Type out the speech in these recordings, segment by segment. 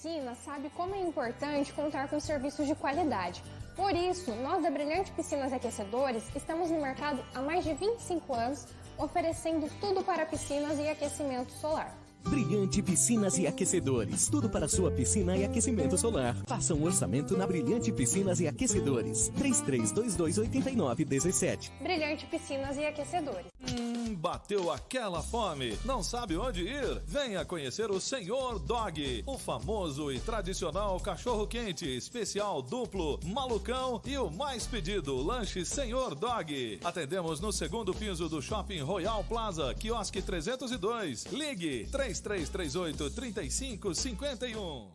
piscina sabe como é importante contar com serviços de qualidade. Por isso, nós da Brilhante Piscinas e Aquecedores estamos no mercado há mais de 25 anos, oferecendo tudo para piscinas e aquecimento solar. Brilhante Piscinas e Aquecedores. Tudo para sua piscina e aquecimento solar. Faça um orçamento na Brilhante Piscinas e Aquecedores. 33228917. Brilhante Piscinas e Aquecedores. Bateu aquela fome? Não sabe onde ir? Venha conhecer o Senhor Dog, o famoso e tradicional cachorro-quente, especial duplo, malucão e o mais pedido, lanche Senhor Dog. Atendemos no segundo piso do Shopping Royal Plaza, quiosque 302. Ligue 3338-3551.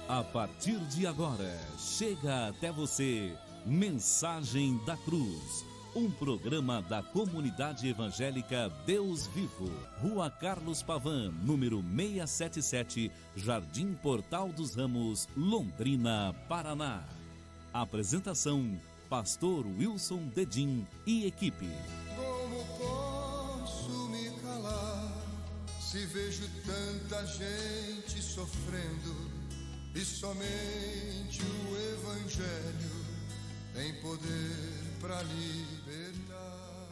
A partir de agora, chega até você Mensagem da Cruz, um programa da Comunidade Evangélica Deus Vivo, Rua Carlos Pavan, número 677, Jardim Portal dos Ramos, Londrina, Paraná. Apresentação, Pastor Wilson Dedim e equipe. Como posso me calar se vejo tanta gente sofrendo e somente o Evangelho tem poder para libertar?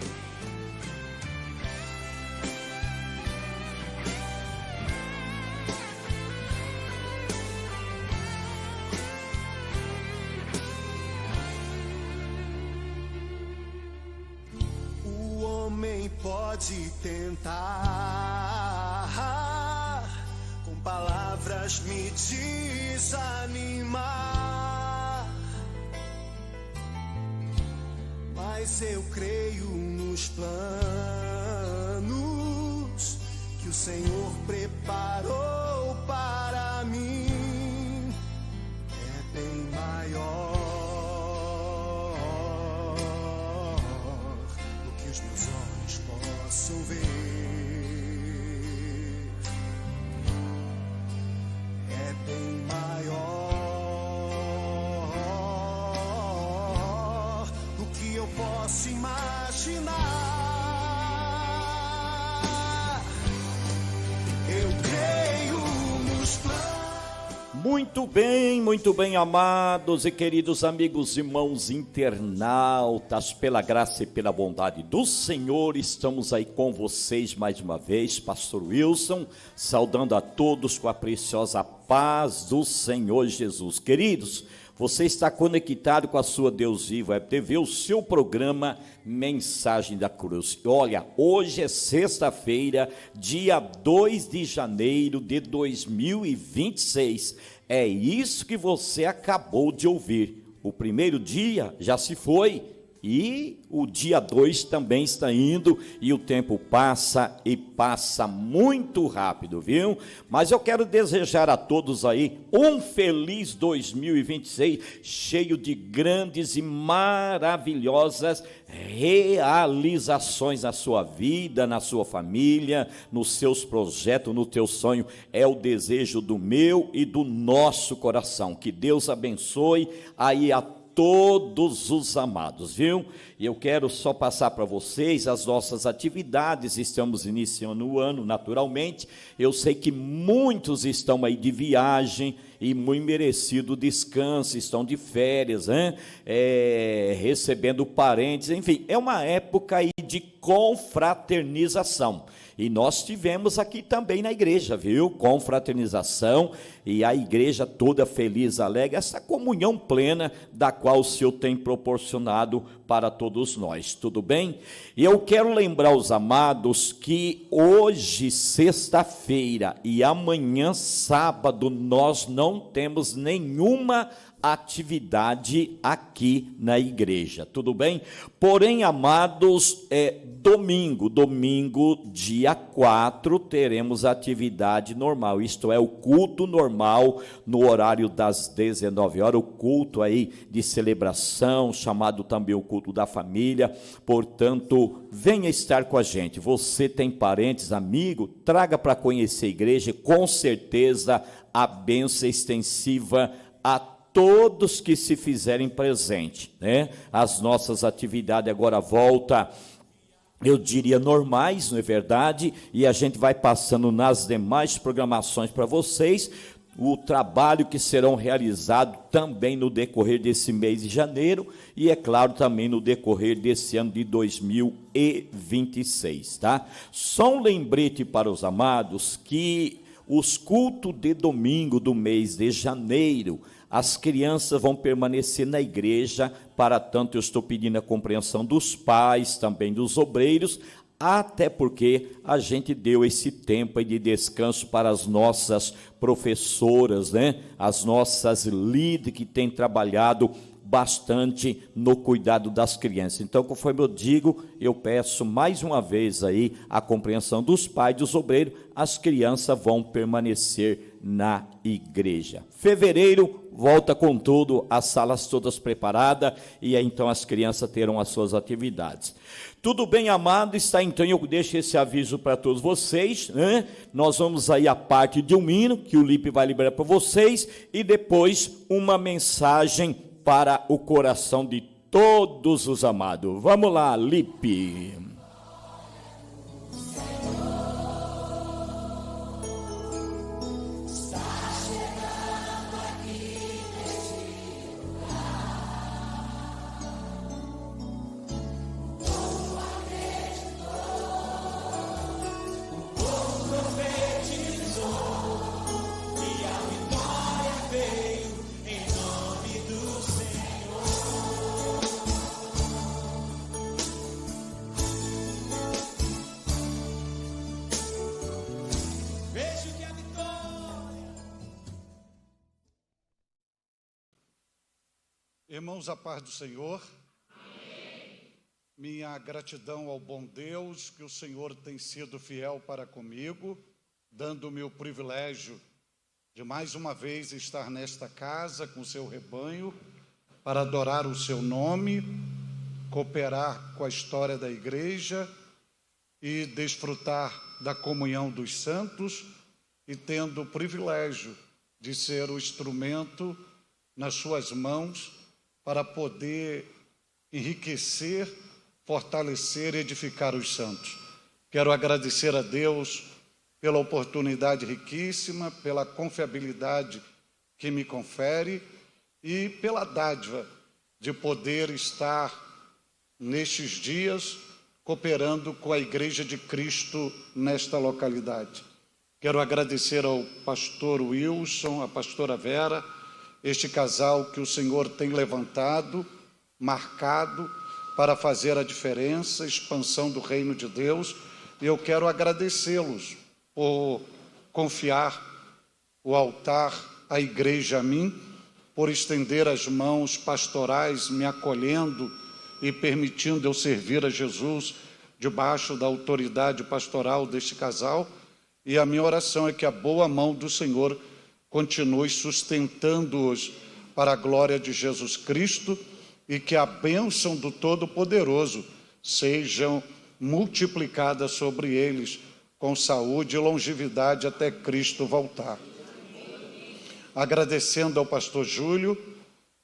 O homem pode tentar com palavras me desanimar, mas eu creio nos planos que o Senhor preparou para mim. É bem maior do que os meus olhos possam ver. É bem maior do que eu posso imaginar. Eu creio nos planos. Muito bem, amados e queridos amigos, irmãos internautas, pela graça e pela bondade do Senhor, estamos aí com vocês mais uma vez, Pastor Wilson, saudando a todos com a preciosa paz do Senhor Jesus. Queridos, você está conectado com a sua Deus Vivo Web TV, o seu programa Mensagem da Cruz. Olha, hoje é sexta-feira, dia 2 de janeiro de 2026. É isso que você acabou de ouvir. O primeiro dia já se foi e o dia 2 também está indo e o tempo passa e passa muito rápido, viu? Mas eu quero desejar a todos aí um feliz 2026, cheio de grandes e maravilhosas realizações na sua vida, na sua família, nos seus projetos, no teu sonho. É o desejo do meu e do nosso coração. Que Deus abençoe aí a todos os amados, viu? E eu quero só passar para vocês as nossas atividades. Estamos iniciando o ano, naturalmente. Eu sei que muitos estão aí de viagem e muito merecido descanso, estão de férias, né? Recebendo parentes, enfim, é uma época aí de confraternização. E nós tivemos aqui também na igreja, viu? Confraternização, e a igreja toda feliz, alegre, essa comunhão plena da qual o Senhor tem proporcionado para todos nós, tudo bem? E eu quero lembrar os amados que hoje, sexta-feira, e amanhã, sábado, nós não temos nenhuma atividade aqui na igreja, tudo bem? Porém, amados, domingo, dia 4, teremos atividade normal, isto é, o culto normal, no horário das 19 horas, o culto aí de celebração, chamado também o culto da família. Portanto, venha estar com a gente. Você tem parentes, amigo, traga para conhecer a igreja, com certeza a bênção extensiva a todos que se fizerem presente, né? As nossas atividades agora voltam eu diria, normais, não é verdade? E a gente vai passando nas demais programações para vocês o trabalho que serão realizados também no decorrer desse mês de janeiro e, é claro, também no decorrer desse ano de 2026, tá? Só um lembrete para os amados que os cultos de domingo do mês de janeiro, as crianças vão permanecer na igreja. Para tanto, eu estou pedindo a compreensão dos pais, também dos obreiros, até porque a gente deu esse tempo aí de descanso para as nossas professoras, né? As nossas líderes que têm trabalhado bastante no cuidado das crianças. Então, conforme eu digo, eu peço mais uma vez aí a compreensão dos pais, dos obreiros, as crianças vão permanecer na igreja. Fevereiro volta com tudo, as salas todas preparadas e aí, então as crianças terão as suas atividades. Tudo bem, amado? Está então, eu deixo esse aviso para todos vocês, né? Nós vamos aí a parte de um hino que o Lipe vai liberar para vocês e depois uma mensagem para o coração de todos os amados. Vamos lá, Lipe. Irmãos, a paz do Senhor. Amém. Minha gratidão ao bom Deus, que o Senhor tem sido fiel para comigo, dando-me o privilégio de mais uma vez estar nesta casa com o seu rebanho, para adorar o seu nome, cooperar com a história da igreja e desfrutar da comunhão dos santos, e tendo o privilégio de ser o instrumento nas suas mãos para poder enriquecer, fortalecer e edificar os santos. Quero agradecer a Deus pela oportunidade riquíssima, pela confiabilidade que me confere e pela dádiva de poder estar nestes dias cooperando com a Igreja de Cristo nesta localidade. Quero agradecer ao pastor Wilson, à pastora Vera, este casal que o Senhor tem levantado, marcado, para fazer a diferença, expansão do reino de Deus. E eu quero agradecê-los por confiar o altar, a igreja a mim, por estender as mãos pastorais, me acolhendo e permitindo eu servir a Jesus debaixo da autoridade pastoral deste casal. E a minha oração é que a boa mão do Senhor continue sustentando-os para a glória de Jesus Cristo e que a bênção do Todo-Poderoso sejam multiplicadas sobre eles com saúde e longevidade até Cristo voltar. Agradecendo ao pastor Júlio,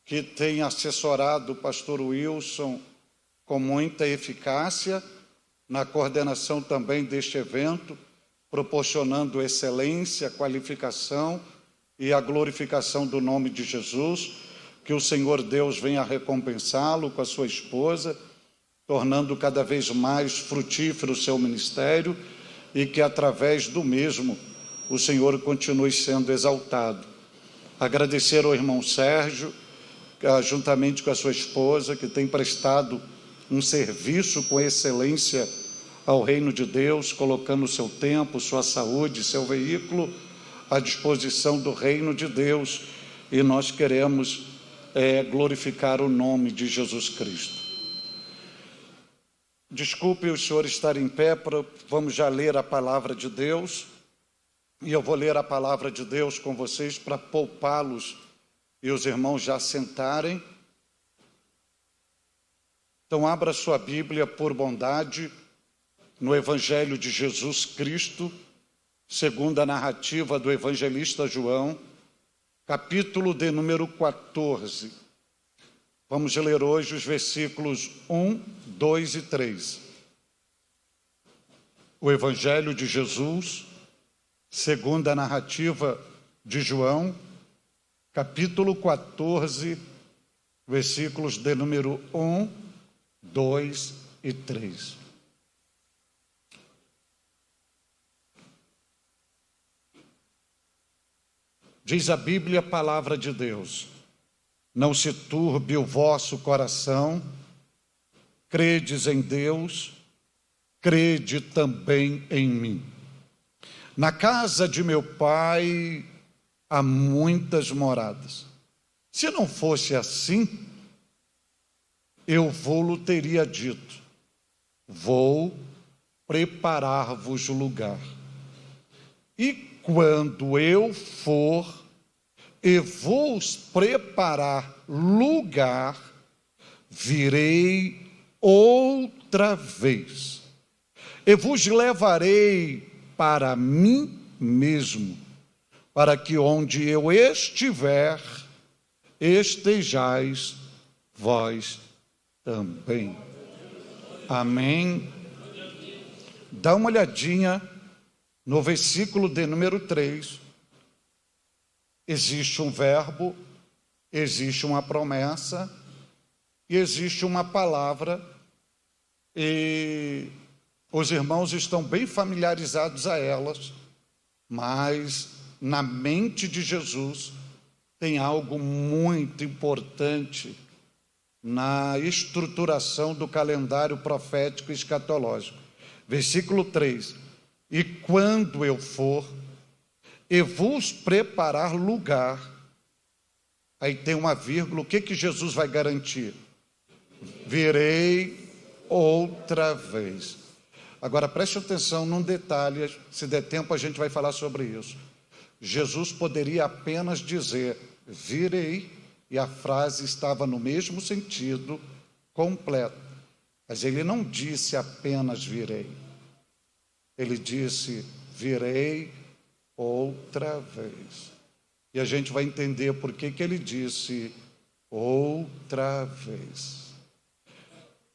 que tem assessorado o pastor Wilson com muita eficácia na coordenação também deste evento, proporcionando excelência, qualificação e a glorificação do nome de Jesus, que o Senhor Deus venha recompensá-lo com a sua esposa, tornando cada vez mais frutífero o seu ministério e que através do mesmo o Senhor continue sendo exaltado. Agradecer ao irmão Sérgio, juntamente com a sua esposa, que tem prestado um serviço com excelência ao reino de Deus, colocando seu tempo, sua saúde, seu veículo à disposição do reino de Deus, e nós queremos glorificar o nome de Jesus Cristo. Desculpe o senhor estar em pé, vamos já ler a palavra de Deus, e eu vou ler a palavra de Deus com vocês para poupá-los e os irmãos já sentarem. Então abra sua Bíblia por bondade no Evangelho de Jesus Cristo, segundo a narrativa do evangelista João, capítulo de número 14. Vamos ler hoje os versículos 1, 2 e 3. o Evangelho de Jesus, segundo a narrativa de João, capítulo 14, versículos de número 1, 2 e 3. Diz a Bíblia, a palavra de Deus: não se turbe o vosso coração, credes em Deus, crede também em mim. Na casa de meu Pai há muitas moradas. Se não fosse assim, eu vou-lo teria dito: vou preparar-vos lugar. E quando eu for e vos preparar lugar, virei outra vez e vos levarei para mim mesmo, para que onde eu estiver, estejais vós também. Amém? Dá uma olhadinha no versículo de número 3. Existe um verbo, existe uma promessa e existe uma palavra, e os irmãos estão bem familiarizados a elas, mas na mente de Jesus tem algo muito importante na estruturação do calendário profético e escatológico. Versículo 3: e quando eu for e vos preparar lugar, aí tem uma vírgula, o que Jesus vai garantir? Virei outra vez. Agora preste atenção num detalhe, se der tempo a gente vai falar sobre isso. Jesus poderia apenas dizer virei, e a frase estava no mesmo sentido completo, mas ele não disse apenas virei, ele disse virei outra vez. E a gente vai entender por que ele disse outra vez.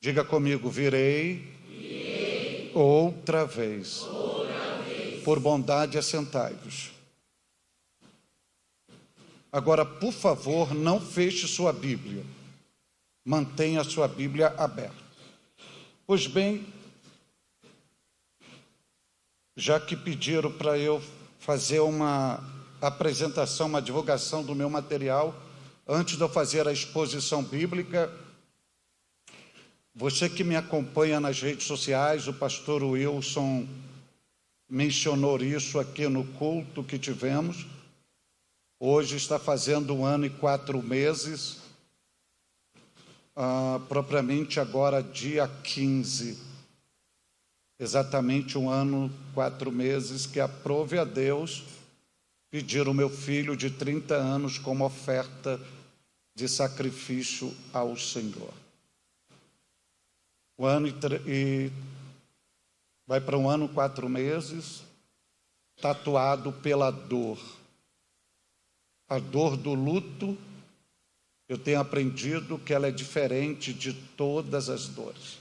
Diga comigo: virei outra vez. Por bondade, assentai-vos. Agora, por favor, não feche sua Bíblia. Mantenha a sua Bíblia aberta. Pois bem, já que pediram para eu fazer uma apresentação, uma divulgação do meu material, antes de eu fazer a exposição bíblica, você que me acompanha nas redes sociais, o pastor Wilson mencionou isso aqui no culto que tivemos. Hoje está fazendo 1 ano e 4 meses, propriamente agora dia 15. Exatamente 1 ano, 4 meses, que aprove a Deus pedir o meu filho de 30 anos como oferta de sacrifício ao Senhor. Vai para 1 ano, 4 meses, tatuado pela dor. A dor do luto, eu tenho aprendido que ela é diferente de todas as dores.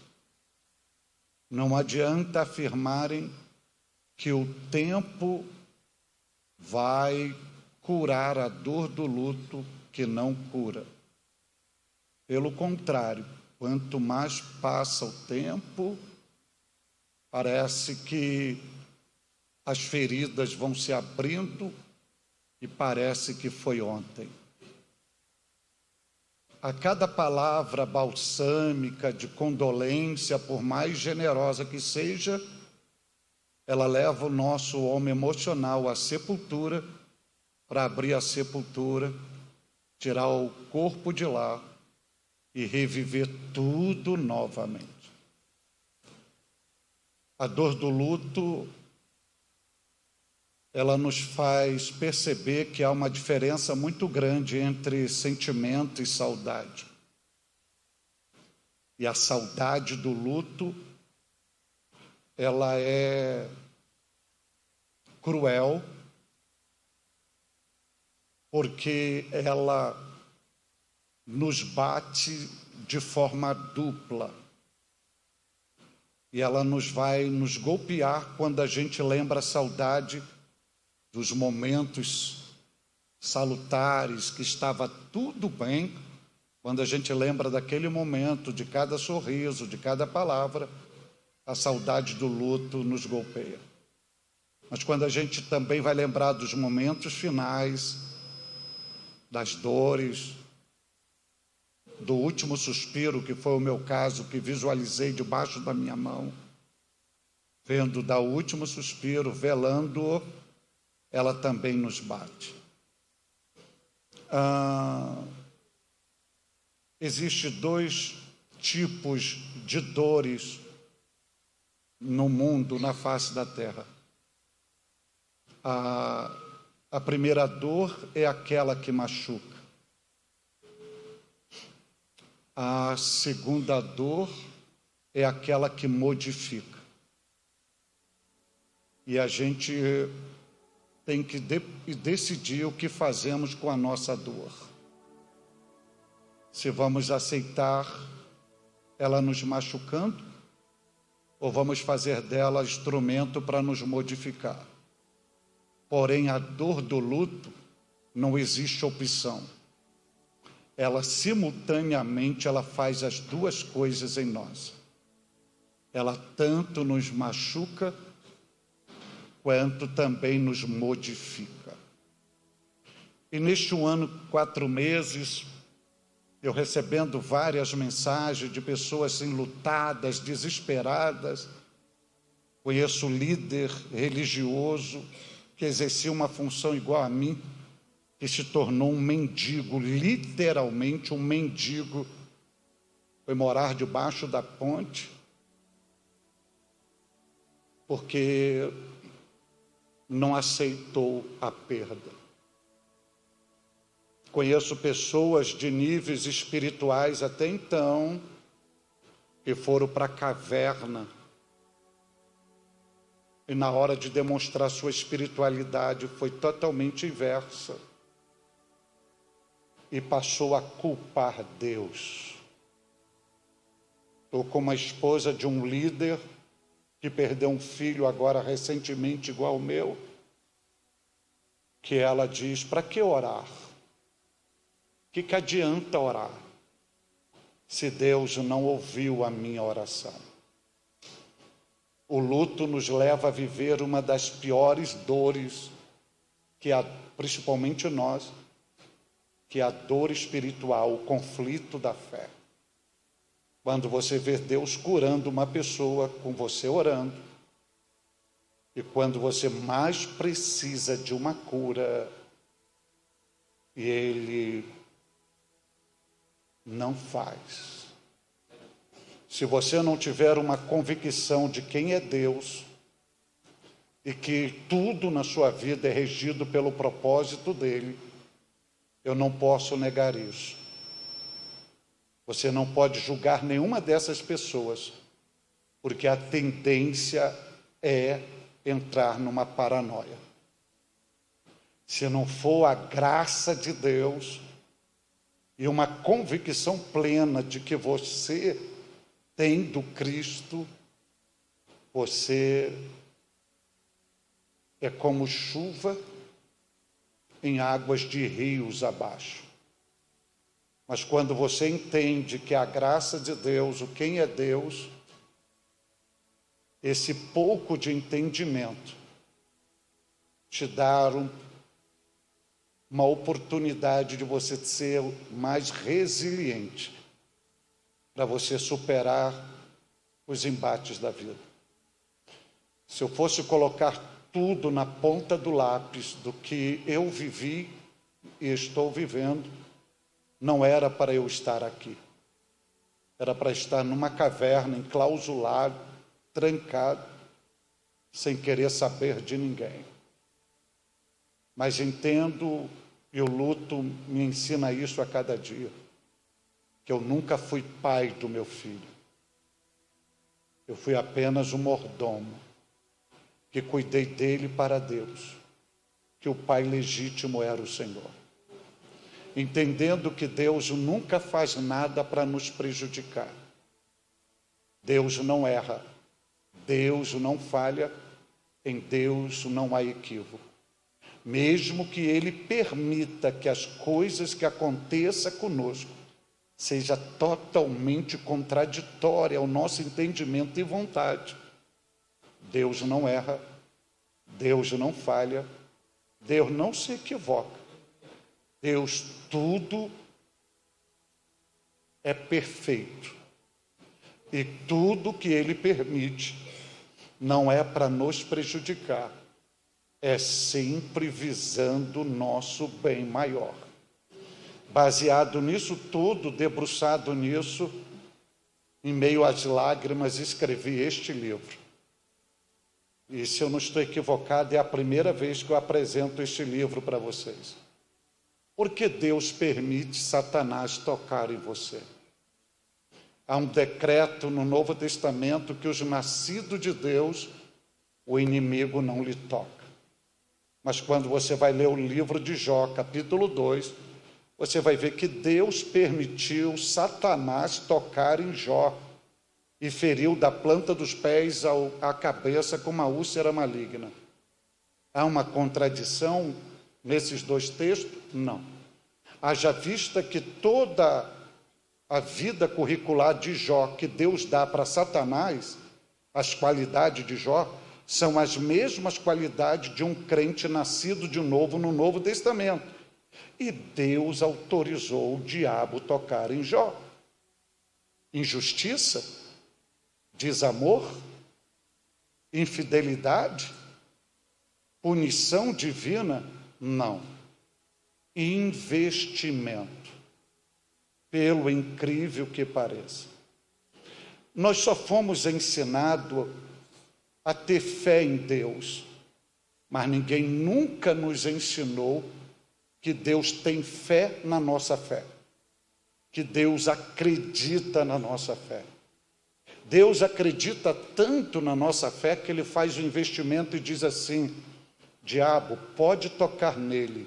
Não adianta afirmarem que o tempo vai curar a dor do luto, que não cura. Pelo contrário, quanto mais passa o tempo, parece que as feridas vão se abrindo e parece que foi ontem. A cada palavra balsâmica de condolência, por mais generosa que seja, ela leva o nosso homem emocional à sepultura, para abrir a sepultura, tirar o corpo de lá e reviver tudo novamente. A dor do luto, ela nos faz perceber que há uma diferença muito grande entre sentimento e saudade. E a saudade do luto, ela é cruel, porque ela nos bate de forma dupla. e ela vai nos golpear quando a gente lembra a saudade dos momentos salutares, que estava tudo bem. Quando a gente lembra daquele momento, de cada sorriso, de cada palavra, a saudade do luto nos golpeia. Mas quando a gente também vai lembrar dos momentos finais, das dores, do último suspiro, que foi o meu caso, que visualizei debaixo da minha mão, vendo dar o último suspiro, velando-o, ela também nos bate. Existem 2 tipos de dores no mundo, na face da terra. A primeira dor é aquela que machuca. A segunda dor é aquela que modifica. E a gente tem que decidir o que fazemos com a nossa dor. Se vamos aceitar ela nos machucando, ou vamos fazer dela instrumento para nos modificar. Porém, a dor do luto não existe opção. Ela simultaneamente faz as 2 coisas em nós. Ela tanto nos machuca, quanto também nos modifica. E neste 1 ano, 4 meses, eu recebendo várias mensagens de pessoas enlutadas, desesperadas. Conheço líder religioso que exercia uma função igual a mim, que se tornou um mendigo, literalmente um mendigo. Foi morar debaixo da ponte, porque não aceitou a perda. Conheço pessoas de níveis espirituais até então, que foram para a caverna, e na hora de demonstrar sua espiritualidade foi totalmente inversa, e passou a culpar Deus. Estou com uma esposa de um líder que perdeu um filho agora recentemente igual ao meu, que ela diz: para que orar? O que adianta orar se Deus não ouviu a minha oração? O luto nos leva a viver uma das piores dores, principalmente nós, que é a dor espiritual, o conflito da fé. Quando você vê Deus curando uma pessoa com você orando, e quando você mais precisa de uma cura, e Ele não faz. Se você não tiver uma convicção de quem é Deus, e que tudo na sua vida é regido pelo propósito dEle, eu não posso negar isso. Você não pode julgar nenhuma dessas pessoas, porque a tendência é entrar numa paranoia. Se não for a graça de Deus e uma convicção plena de que você tem do Cristo, você é como chuva em águas de rios abaixo. Mas quando você entende que a graça de Deus, o quem é Deus, esse pouco de entendimento te dá uma oportunidade de você ser mais resiliente, para você superar os embates da vida. Se eu fosse colocar tudo na ponta do lápis do que eu vivi e estou vivendo, não era para eu estar aqui. Era para estar numa caverna, enclausulado, trancado, sem querer saber de ninguém. Mas entendo, e o luto me ensina isso a cada dia, que eu nunca fui pai do meu filho. Eu fui apenas um mordomo, que cuidei dele para Deus, que o pai legítimo era o Senhor. Entendendo que Deus nunca faz nada para nos prejudicar. Deus não erra, Deus não falha, em Deus não há equívoco. Mesmo que Ele permita que as coisas que aconteçam conosco seja totalmente contraditória ao nosso entendimento e vontade, Deus não erra, Deus não falha, Deus não se equivoca. Deus, tudo é perfeito. E tudo que Ele permite não é para nos prejudicar, é sempre visando o nosso bem maior. Baseado nisso tudo, debruçado nisso, em meio às lágrimas, escrevi este livro. E se eu não estou equivocado, é a primeira vez que eu apresento este livro para vocês. Por que Deus permite Satanás tocar em você? Há um decreto no Novo Testamento que os nascidos de Deus, o inimigo não lhe toca. Mas quando você vai ler o livro de Jó, capítulo 2, você vai ver que Deus permitiu Satanás tocar em Jó e feriu da planta dos pés à cabeça com uma úlcera maligna. Há uma contradição nesses dois textos? Não. Haja vista que toda a vida curricular de Jó que Deus dá para Satanás, as qualidades de Jó, são as mesmas qualidades de um crente nascido de novo no Novo Testamento. E Deus autorizou o diabo tocar em Jó. Injustiça? Desamor? Infidelidade? Punição divina? Não. Investimento. Pelo incrível que pareça. Nós só fomos ensinados a ter fé em Deus, mas ninguém nunca nos ensinou que Deus tem fé na nossa fé, que Deus acredita na nossa fé. Deus acredita tanto na nossa fé que Ele faz o investimento e diz assim: diabo, pode tocar nele,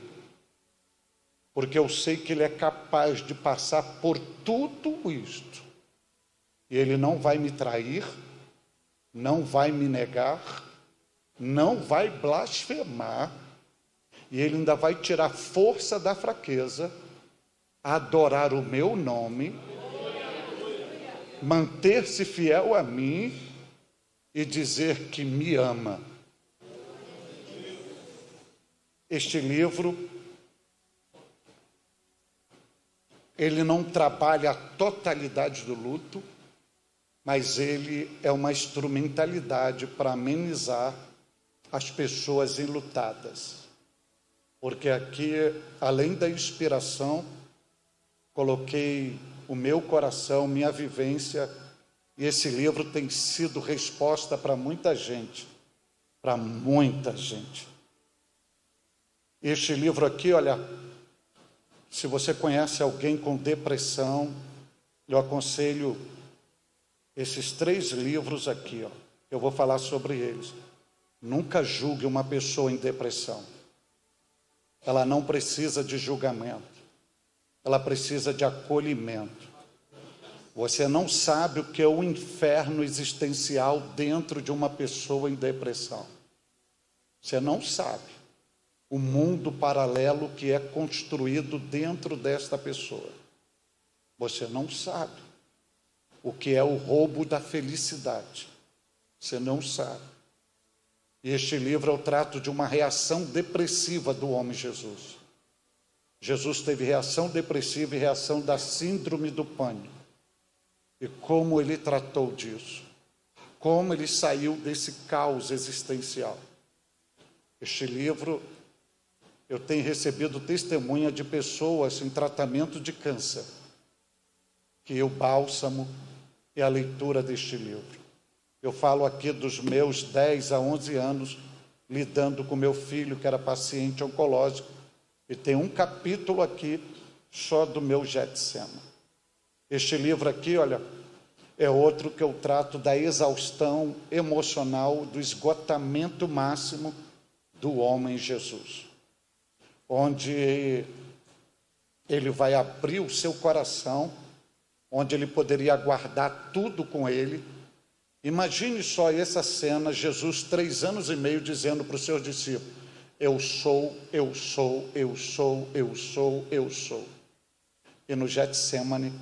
porque eu sei que Ele é capaz de passar por tudo isto, e Ele não vai me trair, não vai me negar, não vai blasfemar, e Ele ainda vai tirar força da fraqueza, adorar o meu nome, manter-se fiel a mim e dizer que me ama. Este livro, ele não trabalha a totalidade do luto, mas ele é uma instrumentalidade para amenizar as pessoas enlutadas. Porque aqui, além da inspiração, coloquei o meu coração, minha vivência, e esse livro tem sido resposta para muita gente, para muita gente. Este livro aqui, olha, se você conhece alguém com depressão, eu aconselho esses 3 livros aqui, ó, eu vou falar sobre eles. Nunca julgue uma pessoa em depressão. Ela não precisa de julgamento. Ela precisa de acolhimento. Você não sabe o que é o inferno existencial dentro de uma pessoa em depressão. Você não sabe o mundo paralelo que é construído dentro desta pessoa. Você não sabe o que é o roubo da felicidade. Você não sabe. E este livro é o trato de uma reação depressiva do homem Jesus. Jesus teve reação depressiva e reação da síndrome do pânico. E como ele tratou disso. Como ele saiu desse caos existencial. Este livro, eu tenho recebido testemunha de pessoas em tratamento de câncer, que o bálsamo é a leitura deste livro. Eu falo aqui dos meus 10 a 11 anos, lidando com meu filho, que era paciente oncológico, e tem um capítulo aqui só do meu Getsema. Este livro aqui, olha, é outro que eu trato da exaustão emocional, do esgotamento máximo do homem Jesus, onde ele vai abrir o seu coração, onde ele poderia guardar tudo com ele, Imagine só essa cena, Jesus 3 anos e meio dizendo para os seus discípulos: eu sou, eu sou, eu sou, eu sou, eu sou. E no Getsêmani,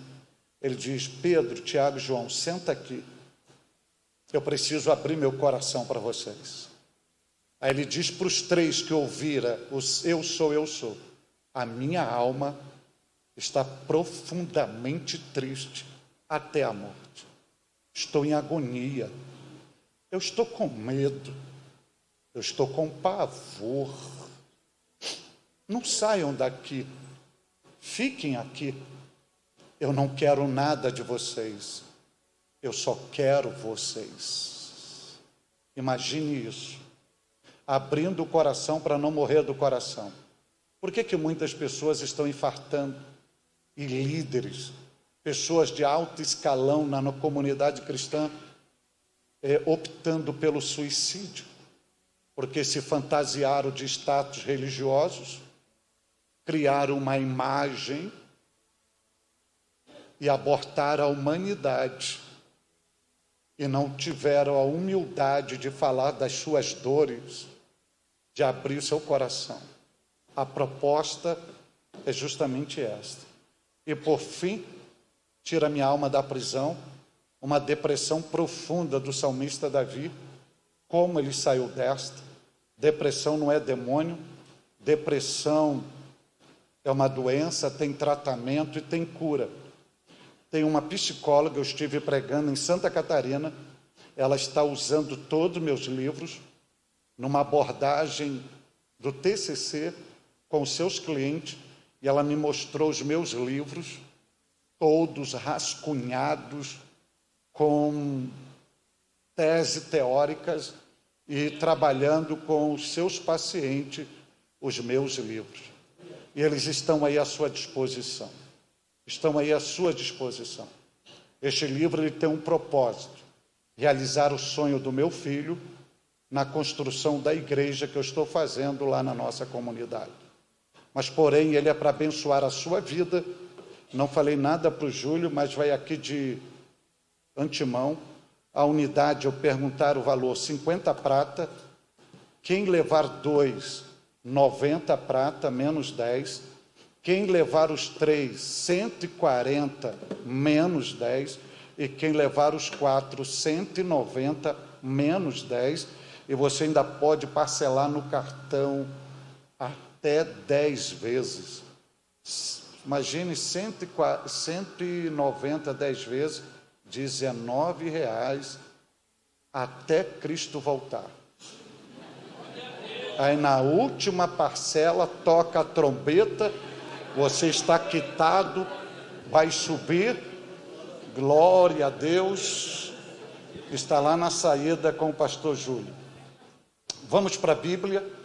ele diz: Pedro, Tiago e João, senta aqui. Eu preciso abrir meu coração para vocês. Aí ele diz para os 3 que ouviram os eu sou, a minha alma está profundamente triste até a morte. Estou em agonia. Eu estou com medo. Eu estou com pavor. Não saiam daqui. Fiquem aqui. Eu não quero nada de vocês. Eu só quero vocês. Imagine isso. Abrindo o coração para não morrer do coração. Por que muitas pessoas estão infartando? E líderes, pessoas de alto escalão na comunidade cristã, optando pelo suicídio, porque se fantasiaram de status religiosos, criaram uma imagem e abortaram a humanidade, e não tiveram a humildade de falar das suas dores, de abrir o seu coração. A proposta é justamente esta. E por fim, tira minha alma da prisão, uma depressão profunda do salmista Davi. Como ele saiu desta? Depressão não é demônio, depressão é uma doença, tem tratamento e tem cura. Tem uma psicóloga, eu estive pregando em Santa Catarina, ela está usando todos os meus livros, numa abordagem do TCC, com os seus clientes, e ela me mostrou os meus livros, todos rascunhados, com tese teóricas, e trabalhando com os seus pacientes, os meus livros. E eles estão aí à sua disposição. Estão aí à sua disposição. Este livro ele tem um propósito: realizar o sonho do meu filho na construção da igreja que eu estou fazendo lá na nossa comunidade. Mas, porém, ele é para abençoar a sua vida. Não falei nada para o Júlio, mas vai aqui de antemão. A unidade, eu perguntar o valor, 50 prata. Quem levar 2, 90 prata, menos 10. Quem levar os 3, 140, menos 10. E quem levar os 4, 190, menos 10. E você ainda pode parcelar no cartão até 10 vezes. Imagine 190 10 vezes, R$19 até Cristo voltar. Aí na última parcela toca a trombeta, você está quitado, vai subir, glória a Deus, está lá na saída com o pastor Júlio. Vamos para a Bíblia.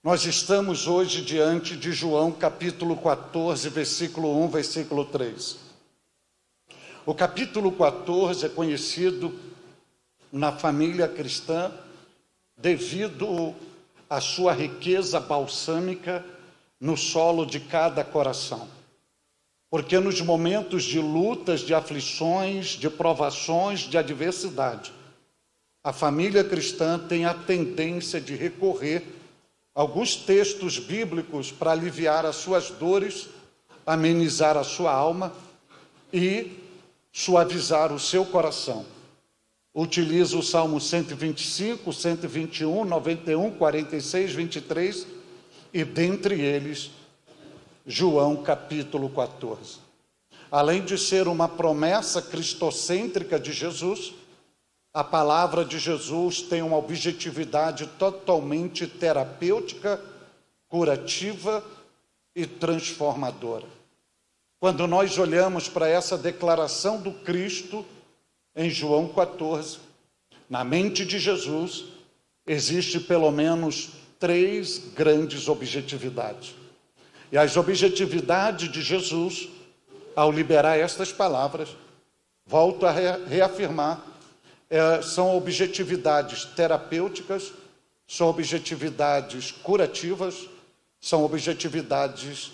Nós estamos hoje diante de João capítulo 14, versículo 1, versículo 3. O capítulo 14 é conhecido na família cristã devido à sua riqueza balsâmica no solo de cada coração. Porque nos momentos de lutas, de aflições, de provações, de adversidade, a família cristã tem a tendência de recorrer alguns textos bíblicos para aliviar as suas dores, amenizar a sua alma e suavizar o seu coração. Utiliza o Salmo 125, 121, 91, 46, 23 e dentre eles, João capítulo 14. Além de ser uma promessa cristocêntrica de Jesus, a palavra de Jesus tem uma objetividade totalmente terapêutica, curativa e transformadora. Quando nós olhamos para essa declaração do Cristo em João 14, na mente de Jesus existe pelo menos 3 grandes objetividades. E as objetividades de Jesus, ao liberar estas palavras, volto a reafirmar, são objetividades terapêuticas, são objetividades curativas, são objetividades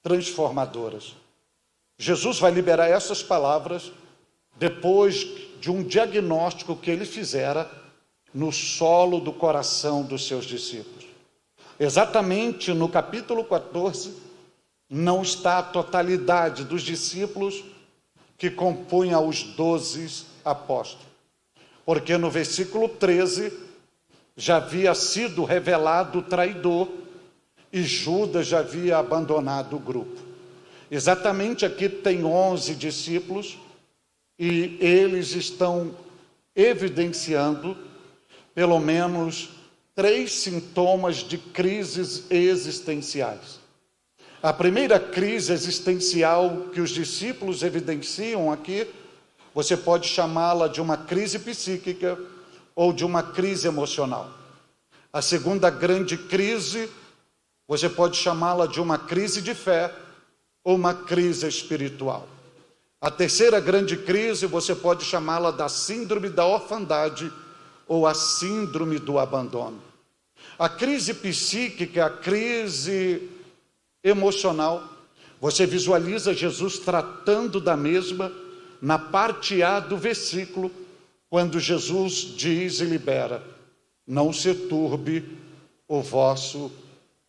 transformadoras. Jesus vai liberar essas palavras depois de um diagnóstico que ele fizera no solo do coração dos seus discípulos. Exatamente no capítulo 14, não está a totalidade dos discípulos que compunham os 12 apóstolos. Porque no versículo 13, já havia sido revelado o traidor e Judas já havia abandonado o grupo. Exatamente aqui tem 11 discípulos e eles estão evidenciando pelo menos 3 sintomas de crises existenciais. A primeira crise existencial que os discípulos evidenciam aqui, você pode chamá-la de uma crise psíquica ou de uma crise emocional. A segunda grande crise, você pode chamá-la de uma crise de fé ou uma crise espiritual. A terceira grande crise, você pode chamá-la da síndrome da orfandade ou a síndrome do abandono. A crise psíquica, a crise emocional, você visualiza Jesus tratando da mesma na parte A do versículo, quando Jesus diz e libera: não se turbe o vosso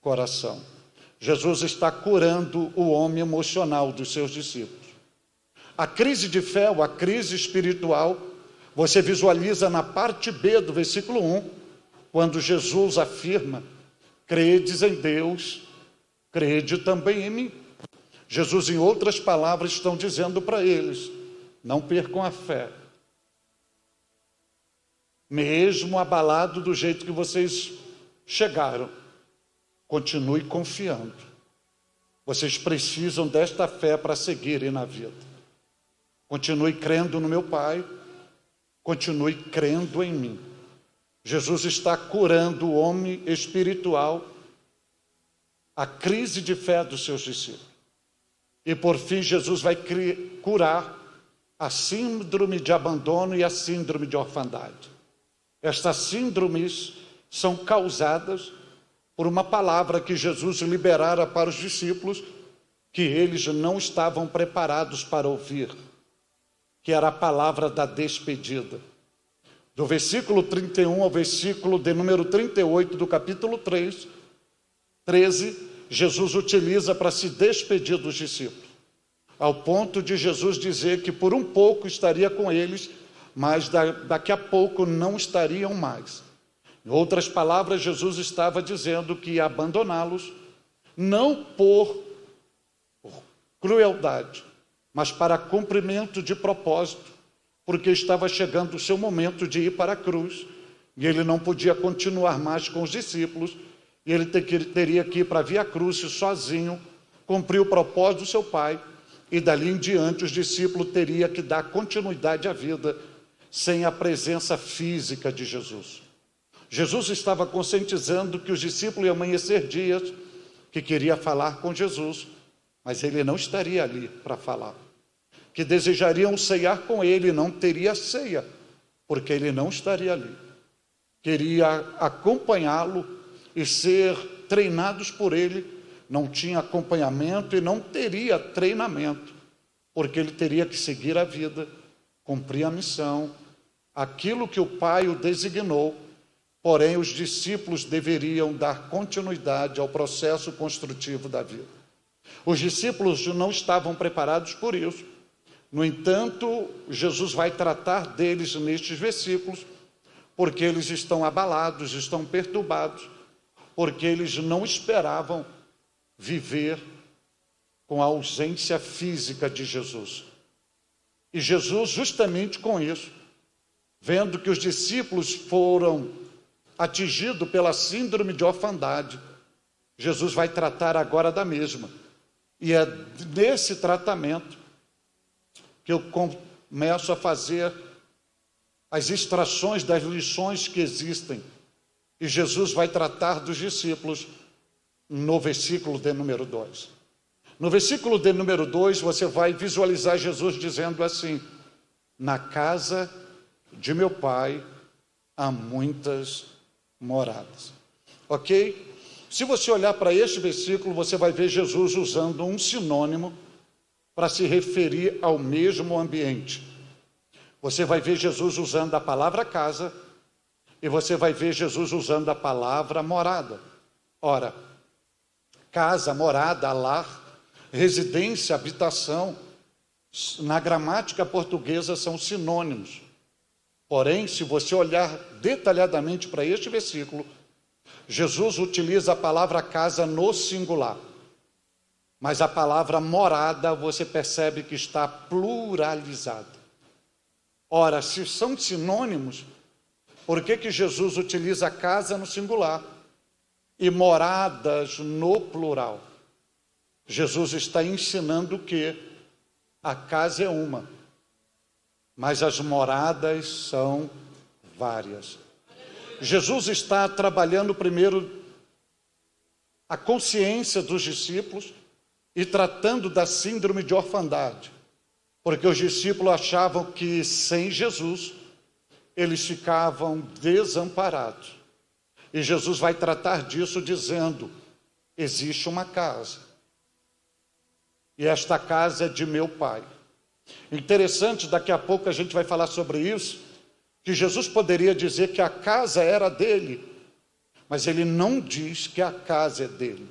coração. Jesus está curando o homem emocional dos seus discípulos. A crise de fé, ou a crise espiritual, você visualiza na parte B do versículo 1, quando Jesus afirma: credes em Deus, crede também em mim. Jesus, em outras palavras, estão dizendo para eles: não percam a fé. Mesmo abalado do jeito que vocês chegaram, continue confiando. Vocês precisam desta fé para seguirem na vida. Continue crendo no meu Pai, continue crendo em mim. Jesus está curando o homem espiritual, a crise de fé dos seus discípulos. E por fim, Jesus vai curar a síndrome de abandono e a síndrome de orfandade. Estas síndromes são causadas por uma palavra que Jesus liberara para os discípulos, que eles não estavam preparados para ouvir, que era a palavra da despedida. Do versículo 31 ao versículo de número 38 do capítulo 13, Jesus utiliza para se despedir dos discípulos, ao ponto de Jesus dizer que por um pouco estaria com eles, mas daqui a pouco não estariam mais. Em outras palavras, Jesus estava dizendo que ia abandoná-los, não por crueldade, mas para cumprimento de propósito, porque estava chegando o seu momento de ir para a cruz, e ele não podia continuar mais com os discípulos, e ele teria que ir para a Via Crucis sozinho, cumprir o propósito do seu Pai, e dali em diante os discípulos teriam que dar continuidade à vida, sem a presença física de Jesus. Jesus estava conscientizando que os discípulos iam amanhecer dias que queria falar com Jesus, mas ele não estaria ali para falar. Que desejariam ceiar com ele, não teria ceia, porque ele não estaria ali. Queria acompanhá-lo e ser treinados por ele, não tinha acompanhamento e não teria treinamento, porque ele teria que seguir a vida, cumprir a missão, aquilo que o Pai o designou, porém os discípulos deveriam dar continuidade ao processo construtivo da vida. Os discípulos não estavam preparados por isso. No entanto, Jesus vai tratar deles nestes versículos, porque eles estão abalados, estão perturbados, porque eles não esperavam viver com a ausência física de Jesus. E Jesus, justamente com isso, vendo que os discípulos foram atingidos pela síndrome de orfandade, Jesus vai tratar agora da mesma. E é nesse tratamento que eu começo a fazer as extrações das lições que existem. E Jesus vai tratar dos discípulos no versículo de número 2. No versículo de número 2, você vai visualizar Jesus dizendo assim: na casa de meu Pai há muitas moradas. Ok? Se você olhar para este versículo, você vai ver Jesus usando um sinônimo para se referir ao mesmo ambiente. você vai ver Jesus usando a palavra casa e você vai ver Jesus usando a palavra morada. Ora, casa, morada, lar, residência, habitação, na gramática portuguesa são sinônimos. Porém, se você olhar detalhadamente para este versículo, Jesus utiliza a palavra casa no singular. Mas a palavra morada, você percebe que está pluralizada. Ora, se são sinônimos, por que Jesus utiliza casa no singular e moradas no plural? Jesus está ensinando que a casa é uma, mas as moradas são várias. Jesus está trabalhando primeiro a consciência dos discípulos e tratando da síndrome de orfandade, porque os discípulos achavam que sem Jesus eles ficavam desamparados. E Jesus vai tratar disso dizendo: existe uma casa, e esta casa é de meu Pai. Interessante, daqui a pouco a gente vai falar sobre isso, que Jesus poderia dizer que a casa era dele, mas ele não diz que a casa é dele.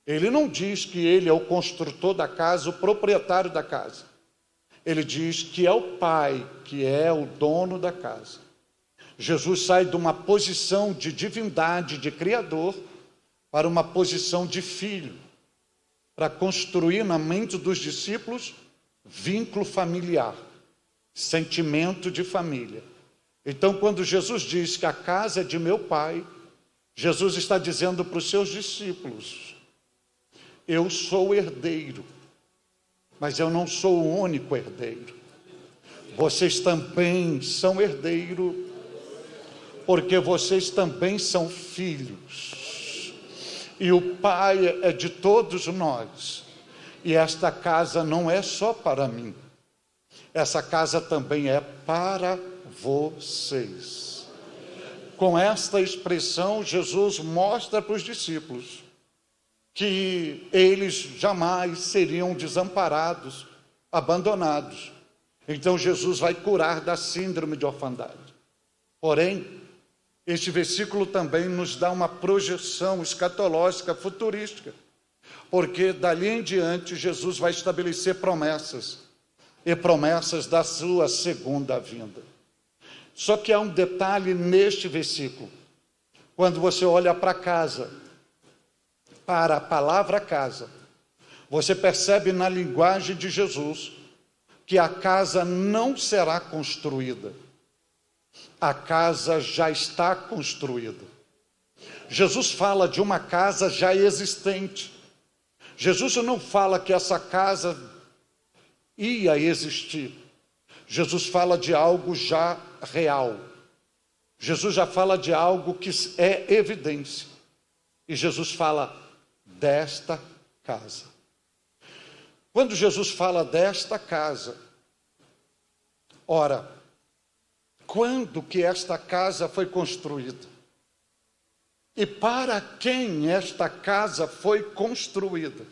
Ele não diz que ele é o construtor da casa, o proprietário da casa. Ele diz que é o Pai, que é o dono da casa. Jesus sai de uma posição de divindade, de Criador, para uma posição de filho, para construir na mente dos discípulos vínculo familiar, sentimento de família. Então, quando Jesus diz que a casa é de meu Pai, Jesus está dizendo para os seus discípulos: eu sou herdeiro, mas eu não sou o único herdeiro. Vocês também são herdeiros, porque vocês também são filhos. E o Pai é de todos nós. E esta casa não é só para mim. Essa casa também é para vocês. Com esta expressão, Jesus mostra para os discípulos que eles jamais seriam desamparados, abandonados. Então Jesus vai curar da síndrome de orfandade. Porém, este versículo também nos dá uma projeção escatológica, futurística, porque dali em diante Jesus vai estabelecer promessas, e promessas da sua segunda vinda. Só que há um detalhe neste versículo. Quando você olha para casa, para a palavra casa, você percebe na linguagem de Jesus que a casa não será construída. A casa já está construída. Jesus fala de uma casa já existente. Jesus não fala que essa casa ia existir. Jesus fala de algo já real. Jesus já fala de algo que é evidência. E Jesus fala desta casa. Quando Jesus fala desta casa, ora, quando que esta casa foi construída? E para quem esta casa foi construída?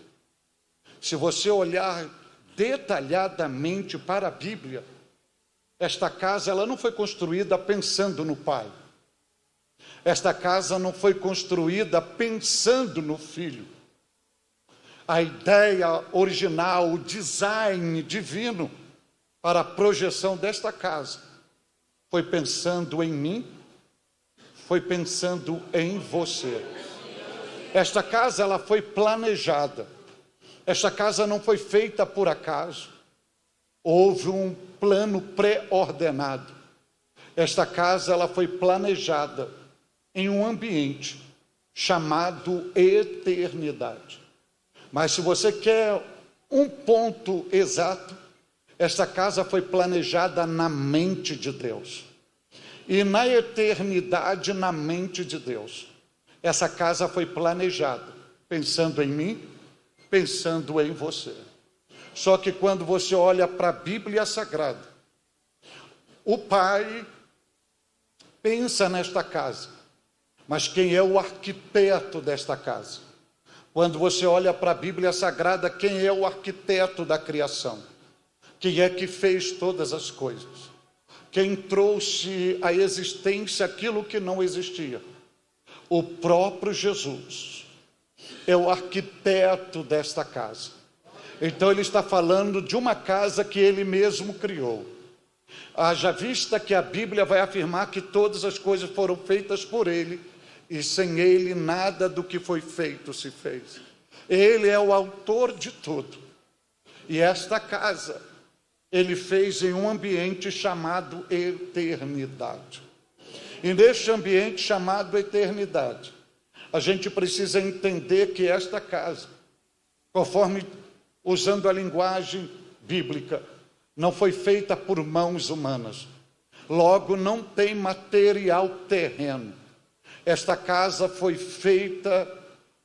Se você olhar detalhadamente para a Bíblia, esta casa ela não foi construída pensando no Pai. Esta casa não foi construída pensando no Filho. A ideia original, o design divino para a projeção desta casa foi pensando em mim, foi pensando em você. Esta casa ela foi planejada. Esta casa não foi feita por acaso. Houve um plano pré-ordenado. Esta casa ela foi planejada em um ambiente chamado eternidade. Mas se você quer um ponto exato, esta casa foi planejada na mente de Deus. E na eternidade, na mente de Deus. Essa casa foi planejada, pensando em mim, pensando em você. Só que quando você olha para a Bíblia Sagrada, o Pai pensa nesta casa, mas quem é o arquiteto desta casa? Quando você olha para a Bíblia Sagrada, quem é o arquiteto da criação? Quem é que fez todas as coisas? Quem trouxe à existência aquilo que não existia? O próprio Jesus é o arquiteto desta casa. Então ele está falando de uma casa que ele mesmo criou. Haja vista que a Bíblia vai afirmar que todas as coisas foram feitas por ele, e sem ele nada do que foi feito se fez. Ele é o autor de tudo. E esta casa ele fez em um ambiente chamado eternidade. E neste ambiente chamado eternidade, a gente precisa entender que esta casa, conforme usando a linguagem bíblica, não foi feita por mãos humanas. Logo, não tem material terreno. Esta casa foi feita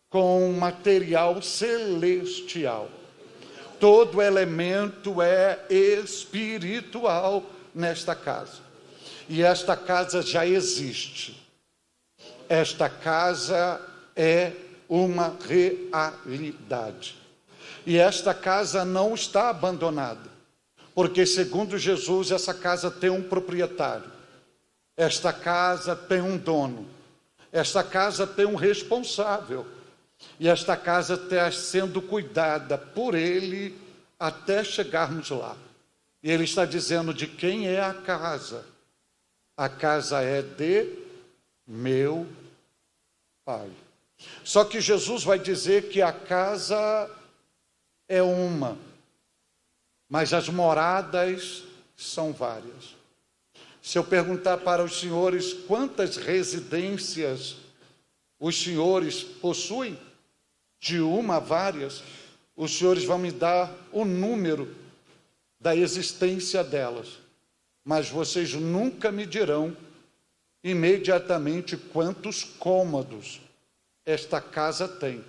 com material celestial. Todo elemento é espiritual nesta casa. E esta casa já existe. Esta casa é uma realidade. E esta casa não está abandonada, porque segundo Jesus, essa casa tem um proprietário. Esta casa tem um dono. Esta casa tem um responsável. E esta casa está sendo cuidada por ele até chegarmos lá. E ele está dizendo de quem é a casa. A casa é de meu Pai. Só que Jesus vai dizer que a casa é uma, mas as moradas são várias. Se eu perguntar para os senhores quantas residências os senhores possuem, de uma a várias, os senhores vão me dar o número da existência delas, mas vocês nunca me dirão imediatamente quantos cômodos esta casa tem.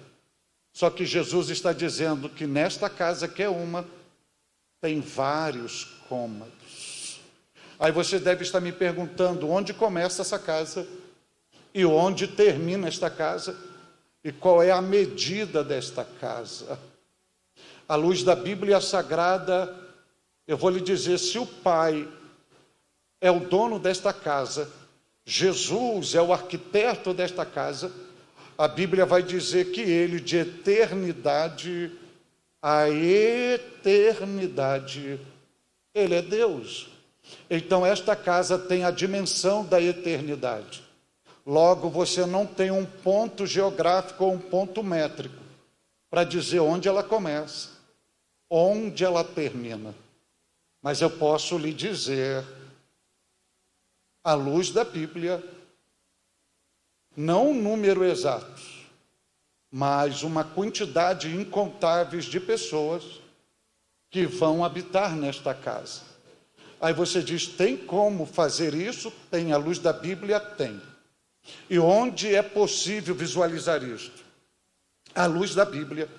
Só que Jesus está dizendo que nesta casa que é uma, tem vários cômodos. Aí você deve estar me perguntando onde começa essa casa e onde termina esta casa e qual é a medida desta casa. À luz da Bíblia Sagrada, eu vou lhe dizer, se o Pai é o dono desta casa, Jesus é o arquiteto desta casa, a Bíblia vai dizer que ele, de eternidade a eternidade, ele é Deus. Então esta casa tem a dimensão da eternidade. Logo, você não tem um ponto geográfico ou um ponto métrico para dizer onde ela começa, onde ela termina. Mas eu posso lhe dizer, à luz da Bíblia, não um número exato, mas uma quantidade incontável de pessoas que vão habitar nesta casa. Aí você diz, tem como fazer isso? Tem, à luz da Bíblia, tem. E onde é possível visualizar isto? À luz da Bíblia.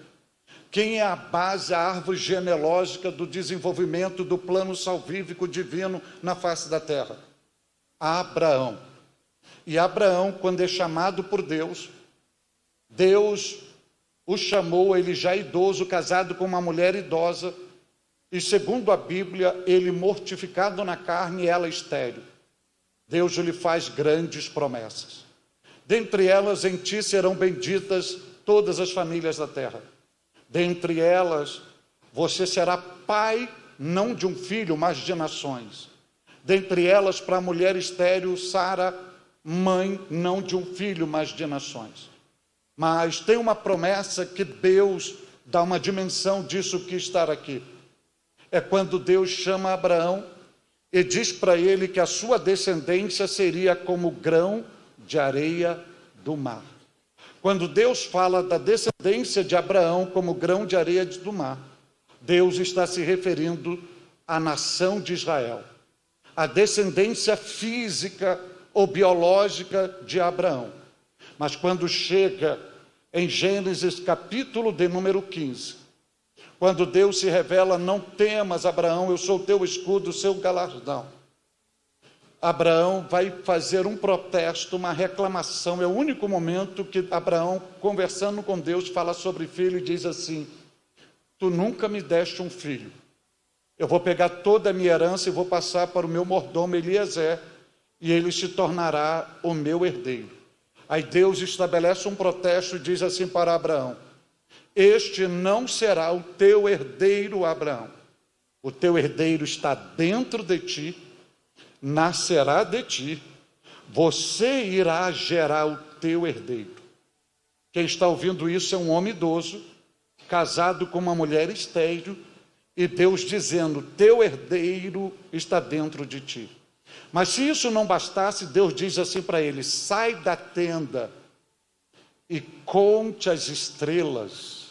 Quem é a base, a árvore genealógica do desenvolvimento do plano salvífico divino na face da terra? Abraão. E Abraão, quando é chamado por Deus, Deus o chamou, ele já idoso, casado com uma mulher idosa, e segundo a Bíblia, ele mortificado na carne e ela estéril. Deus lhe faz grandes promessas. Dentre elas, em ti serão benditas todas as famílias da terra. Dentre elas, você será pai, não de um filho, mas de nações. Dentre elas, para a mulher estéril, Sara, mãe, não de um filho, mas de nações. Mas tem uma promessa que Deus dá uma dimensão disso que está aqui. É quando Deus chama Abraão e diz para ele que a sua descendência seria como grão de areia do mar. Quando Deus fala da descendência de Abraão como grão de areia do mar, Deus está se referindo à nação de Israel, a descendência física ou biológica de Abraão. Mas quando chega em Gênesis capítulo de número 15, quando Deus se revela, não temas, Abraão, eu sou o teu escudo, o seu galardão. Abraão vai fazer um protesto, uma reclamação. É o único momento que Abraão, conversando com Deus, fala sobre filho e diz assim, tu nunca me deste um filho, Eu vou pegar toda a minha herança e vou passar para o meu mordomo Eliezer, e ele se tornará o meu herdeiro. Aí Deus estabelece um protesto e diz assim para Abraão: este não será o teu herdeiro, Abraão. O teu herdeiro está dentro de ti, nascerá de ti, você irá gerar o teu herdeiro. Quem está ouvindo isso é um homem idoso, casado com uma mulher estéril, e Deus dizendo: teu herdeiro está dentro de ti. Mas se isso não bastasse, Deus diz assim para ele: sai da tenda e conte as estrelas,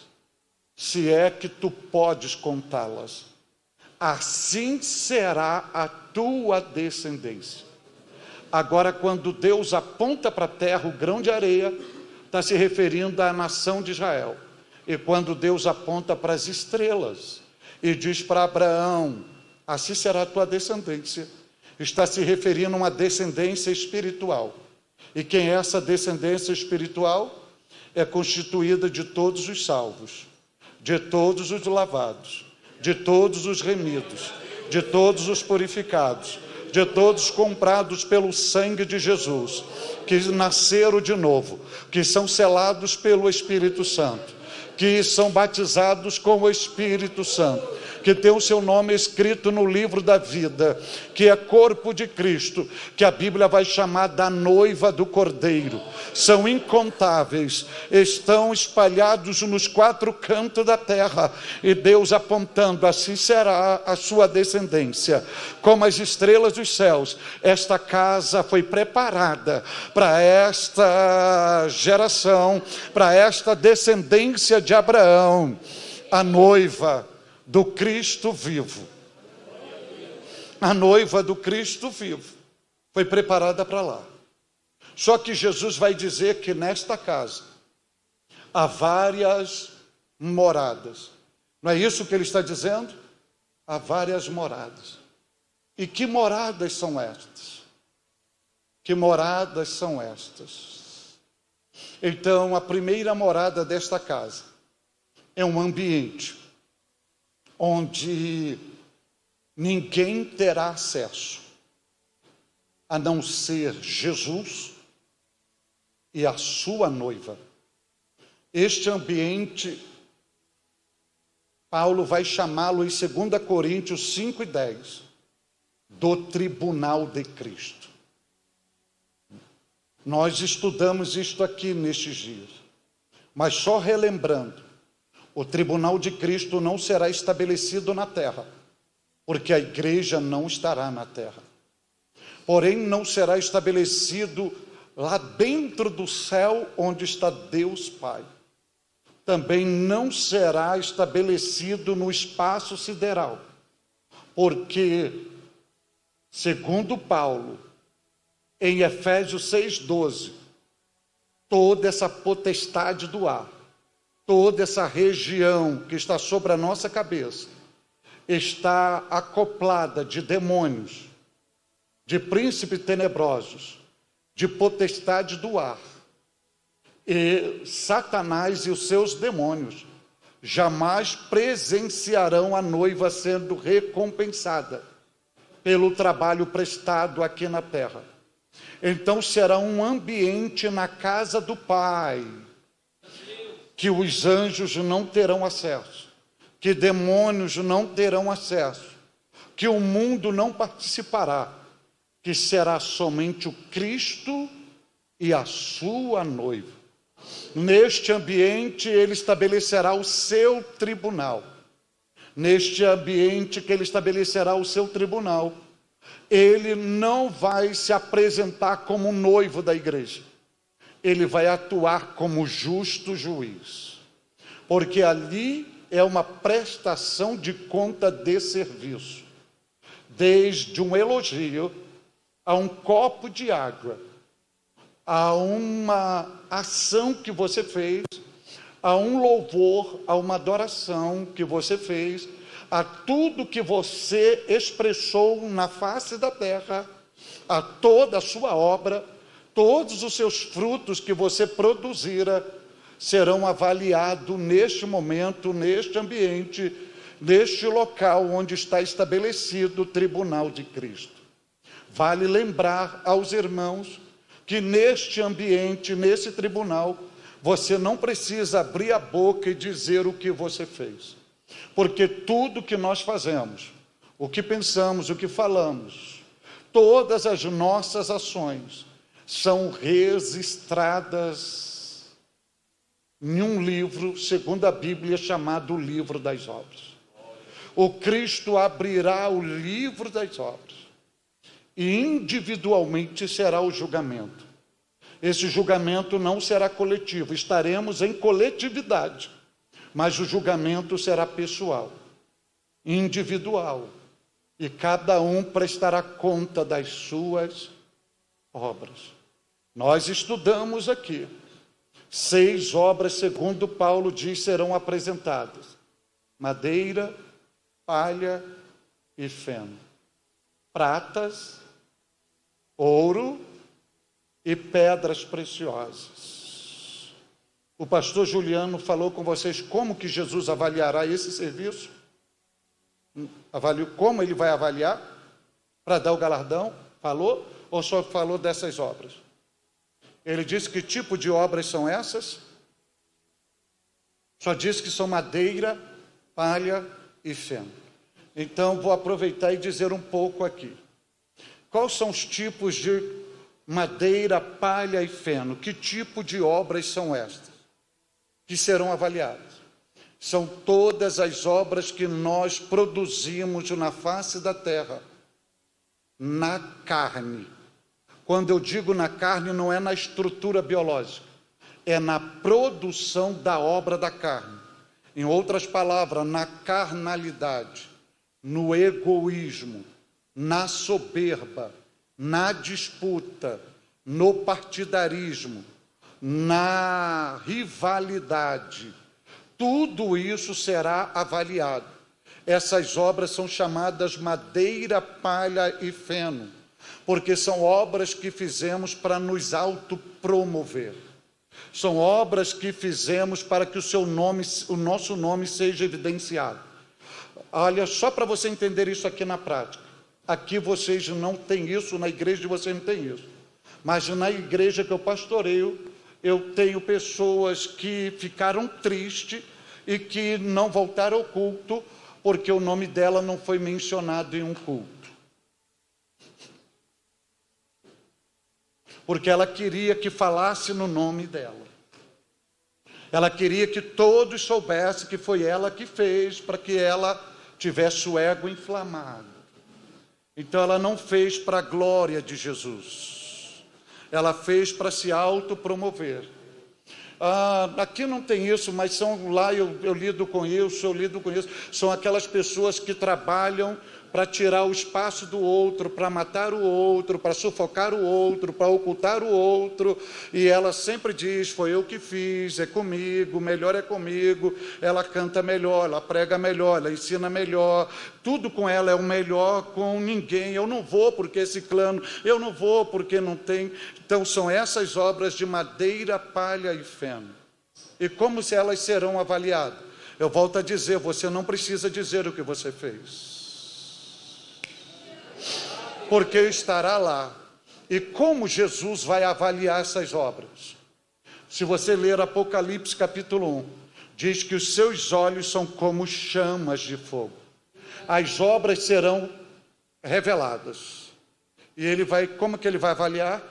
se é que tu podes contá-las. Assim será a tua descendência. Agora, quando Deus aponta para a terra o grão de areia, está se referindo à nação de Israel. E quando Deus aponta para as estrelas e diz para Abraão: assim será a tua descendência, está se referindo a uma descendência espiritual. E quem é essa descendência espiritual? É constituída de todos os salvos, de todos os lavados, de todos os remidos, de todos os purificados, de todos comprados pelo sangue de Jesus, que nasceram de novo, que são selados pelo Espírito Santo, que são batizados com o Espírito Santo, que tem o seu nome escrito no livro da vida, que é corpo de Cristo, que a Bíblia vai chamar da noiva do Cordeiro. São incontáveis, estão espalhados nos 4 cantos da terra, e Deus apontando: assim será a sua descendência, como as estrelas dos céus. Esta casa foi preparada para esta geração, para esta descendência de Abraão, a noiva do Cristo vivo. A noiva do Cristo vivo foi preparada para lá. Só que Jesus vai dizer que nesta casa há várias moradas. Não é isso que ele está dizendo? Há várias moradas. E que moradas são estas? Que moradas são estas? Então, a primeira morada desta casa é um ambiente onde ninguém terá acesso, a não ser Jesus e a sua noiva. Este ambiente, Paulo vai chamá-lo em 2 Coríntios 5:10, do tribunal de Cristo. Nós estudamos isto aqui nestes dias, mas só relembrando: o tribunal de Cristo não será estabelecido na terra, porque a igreja não estará na terra. Porém, não será estabelecido lá dentro do céu, onde está Deus Pai. Também não será estabelecido no espaço sideral, porque, segundo Paulo, em Efésios 6:12, toda essa potestade do ar, toda essa região que está sobre a nossa cabeça, está acoplada de demônios, de príncipes tenebrosos, de potestade do ar. E Satanás e os seus demônios jamais presenciarão a noiva sendo recompensada pelo trabalho prestado aqui na terra. Então será um ambiente na casa do Pai, que os anjos não terão acesso, que demônios não terão acesso, que o mundo não participará, que será somente o Cristo e a sua noiva. Neste ambiente ele estabelecerá o seu tribunal. Neste ambiente que ele estabelecerá o seu tribunal, ele não vai se apresentar como noivo da igreja. Ele vai atuar como justo juiz, porque ali é uma prestação de conta de serviço, desde um elogio a um copo de água, a uma ação que você fez, a um louvor, a uma adoração que você fez, a tudo que você expressou na face da terra, a toda a sua obra, todos os seus frutos que você produzira serão avaliados neste momento, neste ambiente, neste local onde está estabelecido o tribunal de Cristo. Vale lembrar aos irmãos que neste ambiente, nesse tribunal, você não precisa abrir a boca e dizer o que você fez. Porque tudo que nós fazemos, o que pensamos, o que falamos, todas as nossas ações são registradas em um livro, segundo a Bíblia, chamado o Livro das Obras. O Cristo abrirá o livro das obras e individualmente será o julgamento. Esse julgamento não será coletivo, estaremos em coletividade, mas o julgamento será pessoal, individual, e cada um prestará conta das suas obras. Nós estudamos aqui, 6 obras, segundo Paulo diz, serão apresentadas: madeira, palha e feno, pratas, ouro e pedras preciosas. O pastor Juliano falou com vocês como que Jesus avaliará esse serviço? Como ele vai avaliar para dar o galardão? Falou? Ou só falou dessas obras? Ele disse que tipo de obras são essas? Só disse que são madeira, palha e feno. Então, vou aproveitar e dizer um pouco aqui. Quais são os tipos de madeira, palha e feno? Que tipo de obras são estas que serão avaliadas? São todas as obras que nós produzimos na face da terra, na carne. Quando eu digo na carne, não é na estrutura biológica, é na produção da obra da carne. Em outras palavras, na carnalidade, no egoísmo, na soberba, na disputa, no partidarismo, na rivalidade. Tudo isso será avaliado. Essas obras são chamadas madeira, palha e feno, porque são obras que fizemos para nos autopromover. São obras que fizemos para que o nosso nome seja evidenciado. Olha, só para você entender isso aqui na prática. Aqui vocês não têm isso, na igreja de vocês não tem isso. Mas na igreja que eu pastoreio, eu tenho pessoas que ficaram tristes e que não voltaram ao culto, porque o nome dela não foi mencionado em um culto. Porque ela queria que falasse no nome dela. Ela queria que todos soubessem que foi ela que fez, para que ela tivesse o ego inflamado. Então ela não fez para a glória de Jesus. Ela fez para se autopromover. Aqui não tem isso, mas são lá, eu lido com isso, são aquelas pessoas que trabalham para tirar o espaço do outro, para matar o outro, para sufocar o outro, para ocultar o outro, e ela sempre diz, foi eu que fiz, é comigo, melhor é comigo, ela canta melhor, ela prega melhor, ela ensina melhor, tudo com ela é o melhor, com ninguém, eu não vou porque esse clã, eu não vou porque não tem. Então são essas obras de madeira, palha e feno. E como se elas serão avaliadas? Eu volto a dizer, você não precisa dizer o que você fez, porque estará lá. E como Jesus vai avaliar essas obras? Se você ler Apocalipse capítulo 1, diz que os seus olhos são como chamas de fogo. As obras serão reveladas. E ele vai, como que ele vai avaliar?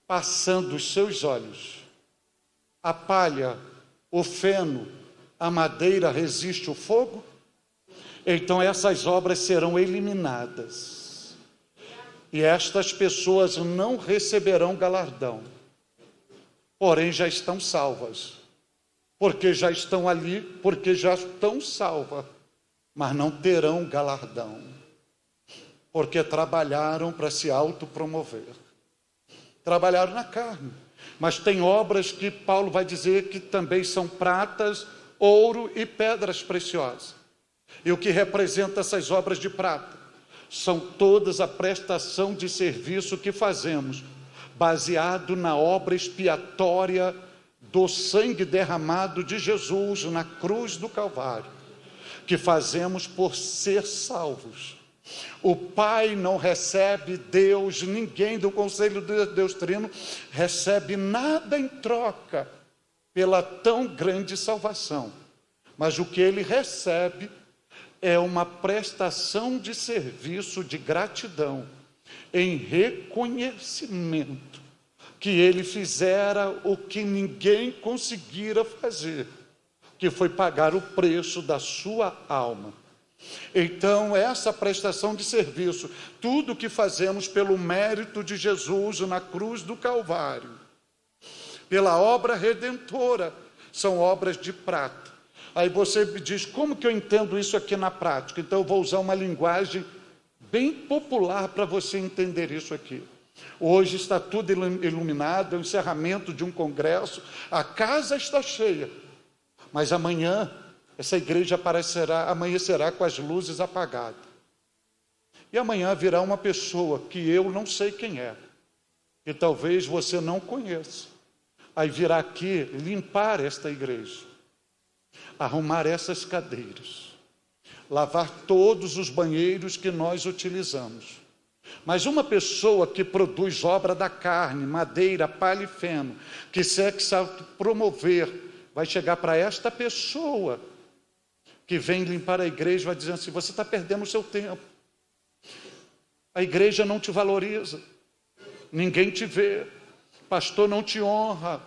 Passando os seus olhos. A palha, o feno, a madeira resiste o fogo? Então essas obras serão eliminadas. E estas pessoas não receberão galardão, porém já estão salvas, porque já estão ali, porque já estão salvas, mas não terão galardão, porque trabalharam para se autopromover, trabalharam na carne. Mas tem obras que Paulo vai dizer que também são pratas, ouro e pedras preciosas. E o que representa essas obras de prata? São todas a prestação de serviço que fazemos, baseado na obra expiatória do sangue derramado de Jesus na cruz do Calvário. que fazemos por ser salvos. O Pai não recebe Deus, ninguém do Conselho de Deus Trino recebe nada em troca pela tão grande salvação. Mas o que ele recebe é uma prestação de serviço de gratidão, em reconhecimento que ele fizera o que ninguém conseguira fazer, que foi pagar o preço da sua alma. Então, essa prestação de serviço, tudo que fazemos pelo mérito de Jesus na cruz do Calvário, pela obra redentora, são obras de prata. Aí você me diz, como que eu entendo isso aqui na prática? Então, eu vou usar uma linguagem bem popular para você entender isso aqui. Hoje está tudo iluminado, é o encerramento de um congresso, a casa está cheia, mas amanhã essa igreja amanhecerá com as luzes apagadas. E amanhã virá uma pessoa que eu não sei quem é, que talvez você não conheça. Aí virá aqui limpar esta igreja, arrumar essas cadeiras, lavar todos os banheiros que nós utilizamos. Mas uma pessoa que produz obra da carne, madeira, palha e feno, que se promover, vai chegar para esta pessoa que vem limpar a igreja, vai dizer assim, você está perdendo o seu tempo. A igreja não te valoriza, ninguém te vê, pastor não te honra,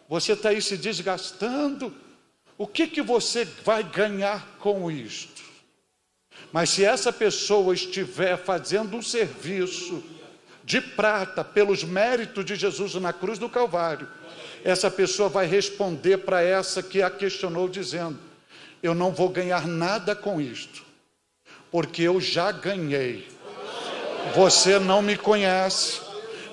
você está aí se desgastando. O que você vai ganhar com isto? Mas se essa pessoa estiver fazendo um serviço de prata pelos méritos de Jesus na cruz do Calvário, essa pessoa vai responder para essa que a questionou dizendo, eu não vou ganhar nada com isto, porque eu já ganhei. Você não me conhece,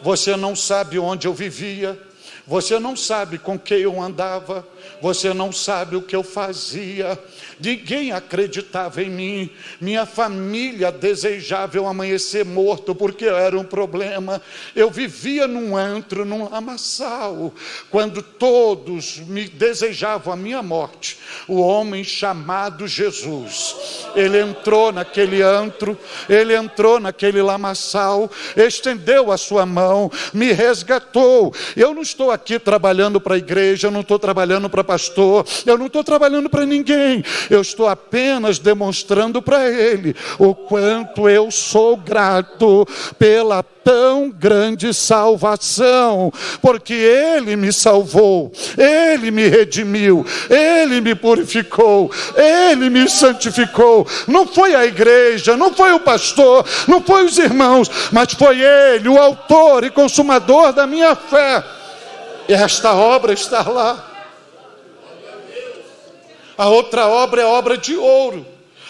você não sabe onde eu vivia, você não sabe com quem eu andava, você não sabe o que eu fazia, ninguém acreditava em mim, minha família desejava eu amanhecer morto, porque eu era um problema, eu vivia num antro, num lamaçal, quando todos me desejavam a minha morte, o homem chamado Jesus, ele entrou naquele antro, ele entrou naquele lamaçal, estendeu a sua mão, me resgatou. Eu não estou aqui trabalhando para a igreja, eu não estou trabalhando para pastor, eu não estou trabalhando para ninguém, eu estou apenas demonstrando para ele o quanto eu sou grato pela tão grande salvação, porque ele me salvou, ele me redimiu, ele me purificou, ele me santificou. Não foi a igreja, não foi o pastor, não foi os irmãos, mas foi ele, o autor e consumador da minha fé. E esta obra está lá. A outra obra é a obra de ouro.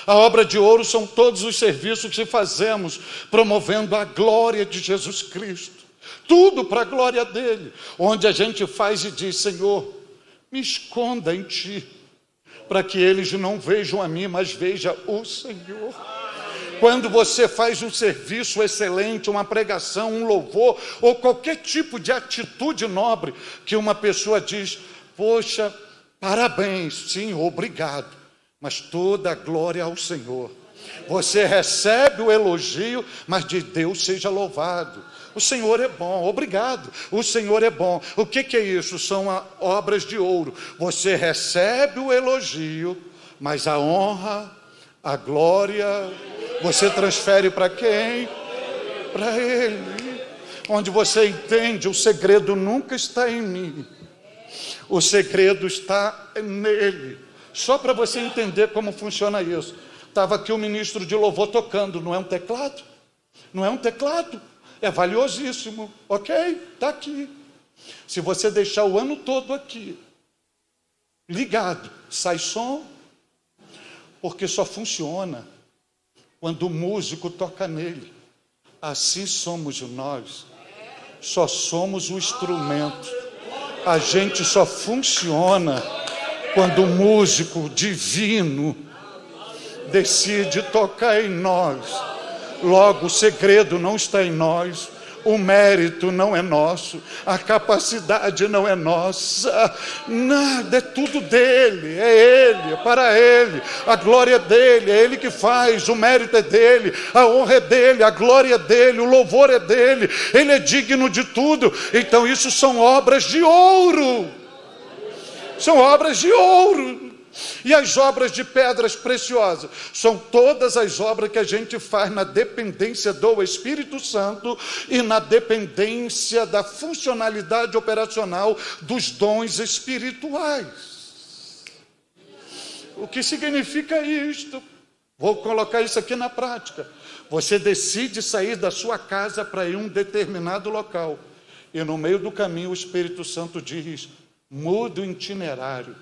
A obra de ouro são todos os serviços que fazemos, promovendo a glória de Jesus Cristo. Tudo para a glória dele. Onde a gente faz e diz, Senhor, me esconda em ti, para que eles não vejam a mim, mas vejam o Senhor. Quando você faz um serviço excelente, uma pregação, um louvor, ou qualquer tipo de atitude nobre, que uma pessoa diz, poxa, parabéns, sim, obrigado, mas toda a glória ao Senhor. Você recebe o elogio, mas de Deus seja louvado. O Senhor é bom, obrigado, o Senhor é bom. O que é isso? São obras de ouro. Você recebe o elogio, mas a honra, a glória, você transfere para quem? Para Ele. Onde você entende, o segredo nunca está em mim. O segredo está nele. Só para você entender como funciona isso. Estava aqui o ministro de louvor tocando, não é um teclado? Não é um teclado? É valiosíssimo, ok? Está aqui. Se você deixar o ano todo aqui, ligado, sai som, porque só funciona quando o músico toca nele. Assim somos nós, só somos o instrumento. A gente só funciona quando o músico divino decide tocar em nós. Logo, o segredo não está em nós, O mérito não é nosso, a capacidade não é nossa, nada, é tudo dele, é ele, é para ele, a glória é dele, é ele que faz, o mérito é dele, a honra é dele, a glória é dele, o louvor é dele, ele é digno de tudo. Então isso são obras de ouro, são obras de ouro. E as obras de pedras preciosas são todas as obras que a gente faz na dependência do Espírito Santo e na dependência da funcionalidade operacional dos dons espirituais. O que significa isto? Vou colocar isso aqui na prática. Você decide sair da sua casa para ir a um determinado local e no meio do caminho o Espírito Santo diz: muda o itinerário.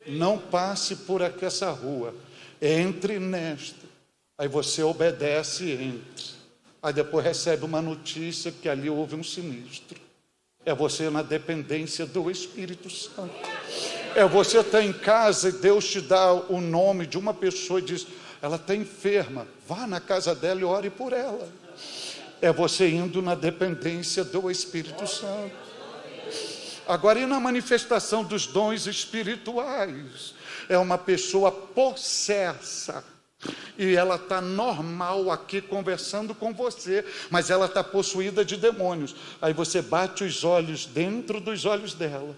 Não passe por aqui essa rua, entre nesta. Aí você obedece e entra. Aí depois recebe uma notícia que ali houve um sinistro. É você na dependência do Espírito Santo. É você estar em casa e Deus te dá o nome de uma pessoa e diz: ela está enferma, vá na casa dela e ore por ela. É você indo na dependência do Espírito Santo. Agora, e na manifestação dos dons espirituais? É uma pessoa possessa, e ela está normal aqui conversando com você, mas ela está possuída de demônios. Aí você bate os olhos dentro dos olhos dela,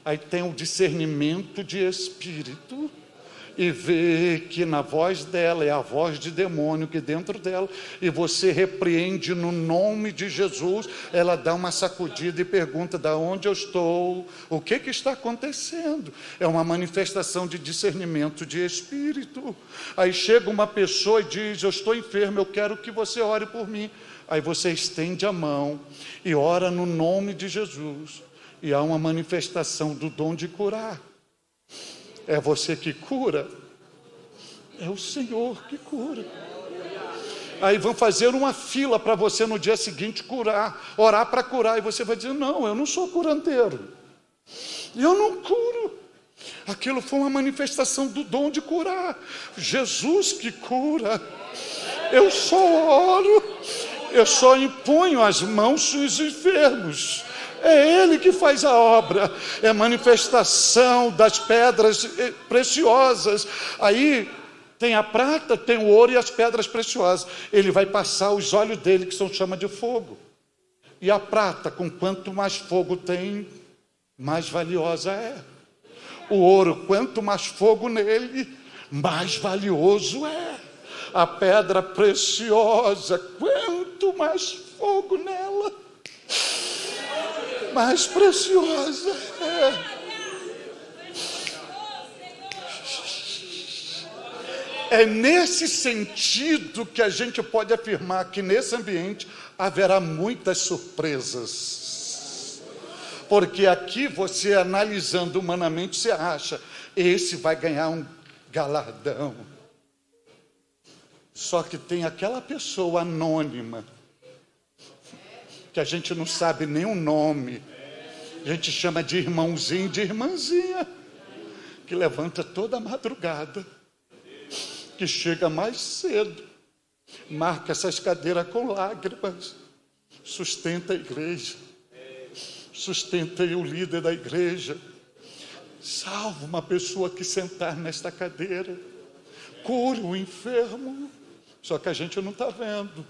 aí tem o discernimento de espírito, e vê que na voz dela é a voz de demônio que dentro dela, e você repreende no nome de Jesus. Ela dá uma sacudida e pergunta: de onde eu estou? O que está acontecendo? É uma manifestação de discernimento de espírito. Aí chega uma pessoa e diz: eu estou enfermo, eu quero que você ore por mim. Aí você estende a mão e ora no nome de Jesus, e há uma manifestação do dom de curar. É você que cura? É o Senhor que cura. Aí vão fazer uma fila para você no dia seguinte curar, orar para curar, e você vai dizer: não, eu não sou curandeiro, eu não curo. Aquilo foi uma manifestação do dom de curar. Jesus que cura. Eu só oro, eu só imponho as mãos dos enfermos. É Ele que faz a obra, é a manifestação das pedras preciosas. Aí tem a prata, tem o ouro e as pedras preciosas. Ele vai passar os olhos dele, que são chama de fogo. E a prata, com quanto mais fogo tem, mais valiosa é. O ouro, quanto mais fogo nele, mais valioso é. A pedra preciosa, quanto mais fogo nela, mais preciosa é. É nesse sentido que a gente pode afirmar que nesse ambiente haverá muitas surpresas. Porque aqui você, analisando humanamente, você acha: esse vai ganhar um galardão. Só que tem aquela pessoa anônima, que a gente não sabe nem o nome, a gente chama de irmãozinho, de irmãzinha, que levanta toda madrugada, que chega mais cedo, marca essas cadeiras com lágrimas, sustenta a igreja, sustenta o líder da igreja, salva uma pessoa que sentar nesta cadeira, cura o enfermo, só que a gente não está vendo.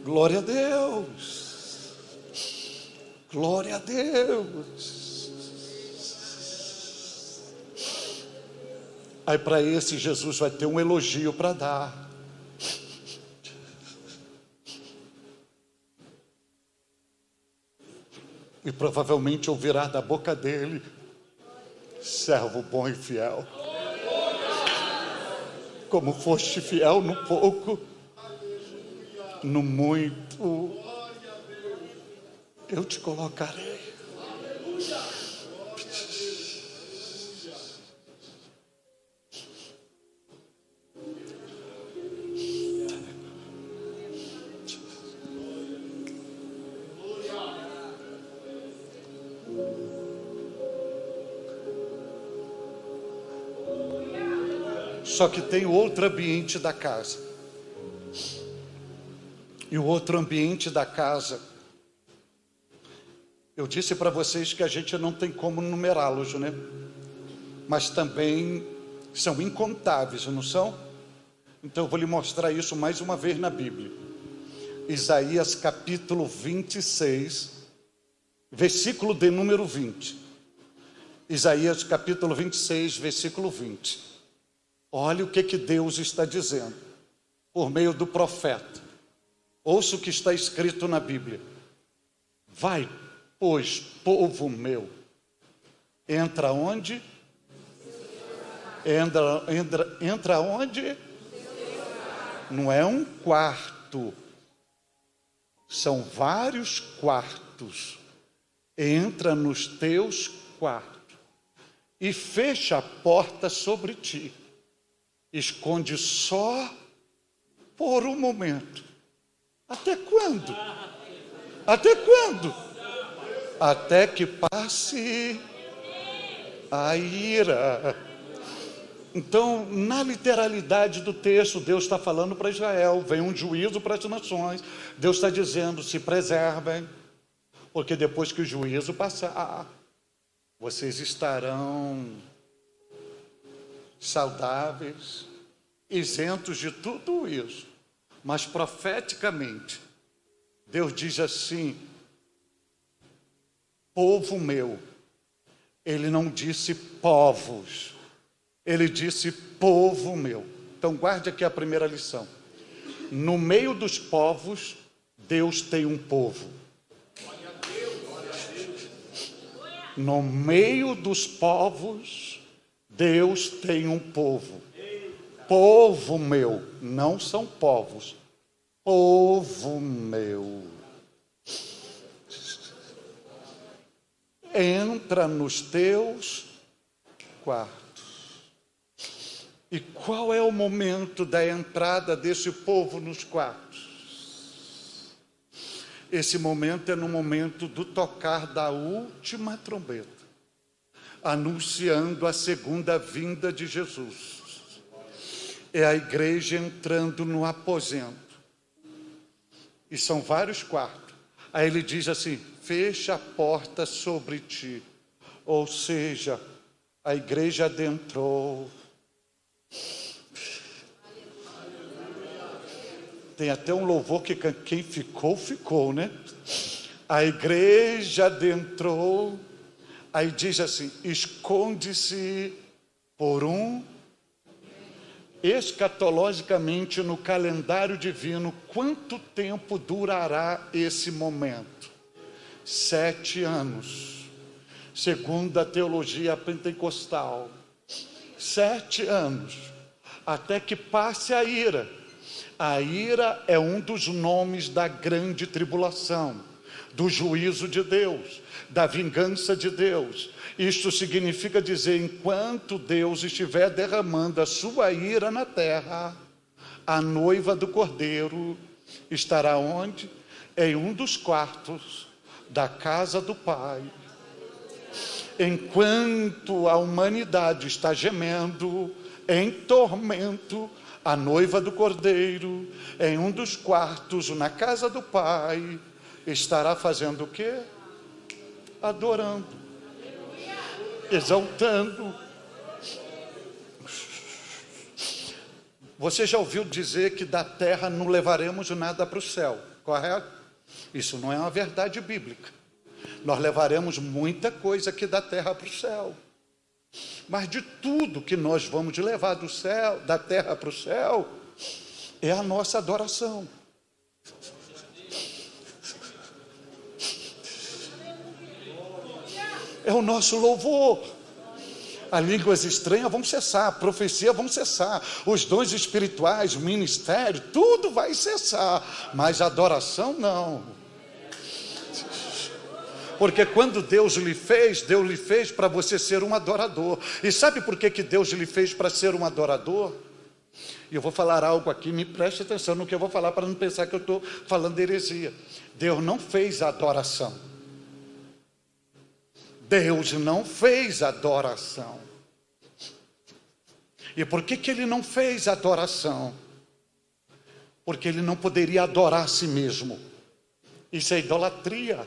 Glória a Deus, glória a Deus. Aí para esse Jesus vai ter um elogio para dar. E provavelmente ouvirá da boca dele: servo bom e fiel. Como foste fiel no pouco, no muito eu te colocarei. Só que tem outro ambiente da casa. E o outro ambiente da casa, eu disse para vocês que a gente não tem como numerá-los, né? Mas também são incontáveis, não são? Então eu vou lhe mostrar isso mais uma vez na Bíblia. Isaías capítulo 26, versículo de número 20. Isaías capítulo 26, versículo 20. Olha o que Deus está dizendo por meio do profeta. Ouça o que está escrito na Bíblia. Vai, pois, povo meu, entra onde? Entra onde? Não é um quarto, são vários quartos. Entra nos teus quartos e fecha a porta sobre ti. Esconde só por um momento. Até quando? Até quando? Até que passe a ira. Então, na literalidade do texto, Deus está falando para Israel, vem um juízo para as nações. Deus está dizendo, se preservem, porque depois que o juízo passar, vocês estarão saudáveis, isentos de tudo isso. Mas profeticamente, Deus diz assim, povo meu. Ele não disse povos, ele disse povo meu. Então guarde aqui a primeira lição. No meio dos povos, Deus tem um povo. No meio dos povos, Deus tem um povo. Povo meu, não são povos. Povo meu. Entra nos teus quartos. E qual é o momento da entrada desse povo nos quartos? Esse momento é no momento do tocar da última trombeta, anunciando a segunda vinda de Jesus. É a igreja entrando no aposento. E são vários quartos. Aí ele diz assim, fecha a porta sobre ti. Ou seja, a igreja adentrou. Tem até um louvor que quem ficou, ficou, né? A igreja adentrou. Aí diz assim, esconde-se por um. Escatologicamente, no calendário divino, quanto tempo durará esse momento? 7 anos. Segundo a teologia pentecostal. 7 anos. Até que passe a ira. A ira é um dos nomes da grande tribulação, do juízo de Deus, da vingança de Deus. Isto significa dizer, enquanto Deus estiver derramando a sua ira na terra, a noiva do Cordeiro estará onde? Em um dos quartos da casa do Pai. Enquanto a humanidade está gemendo em tormento, a noiva do Cordeiro, em um dos quartos na casa do Pai, estará fazendo o quê? Adorando, exaltando. Você já ouviu dizer que da terra não levaremos nada para o céu, correto? Isso não é uma verdade bíblica. Nós levaremos muita coisa aqui da terra para o céu. Mas de tudo que nós vamos levar do céu, da terra para o céu, é a nossa adoração. É o nosso louvor. As línguas estranhas vão cessar, a profecia vão cessar, os dons espirituais, o ministério, tudo vai cessar, mas a adoração não. Porque quando Deus lhe fez para você ser um adorador. E sabe por que Deus lhe fez para ser um adorador? E eu vou falar algo aqui, me preste atenção no que eu vou falar, para não pensar que eu estou falando heresia. Deus não fez adoração. Deus não fez adoração. E por que ele não fez adoração? Porque ele não poderia adorar a si mesmo. Isso é idolatria.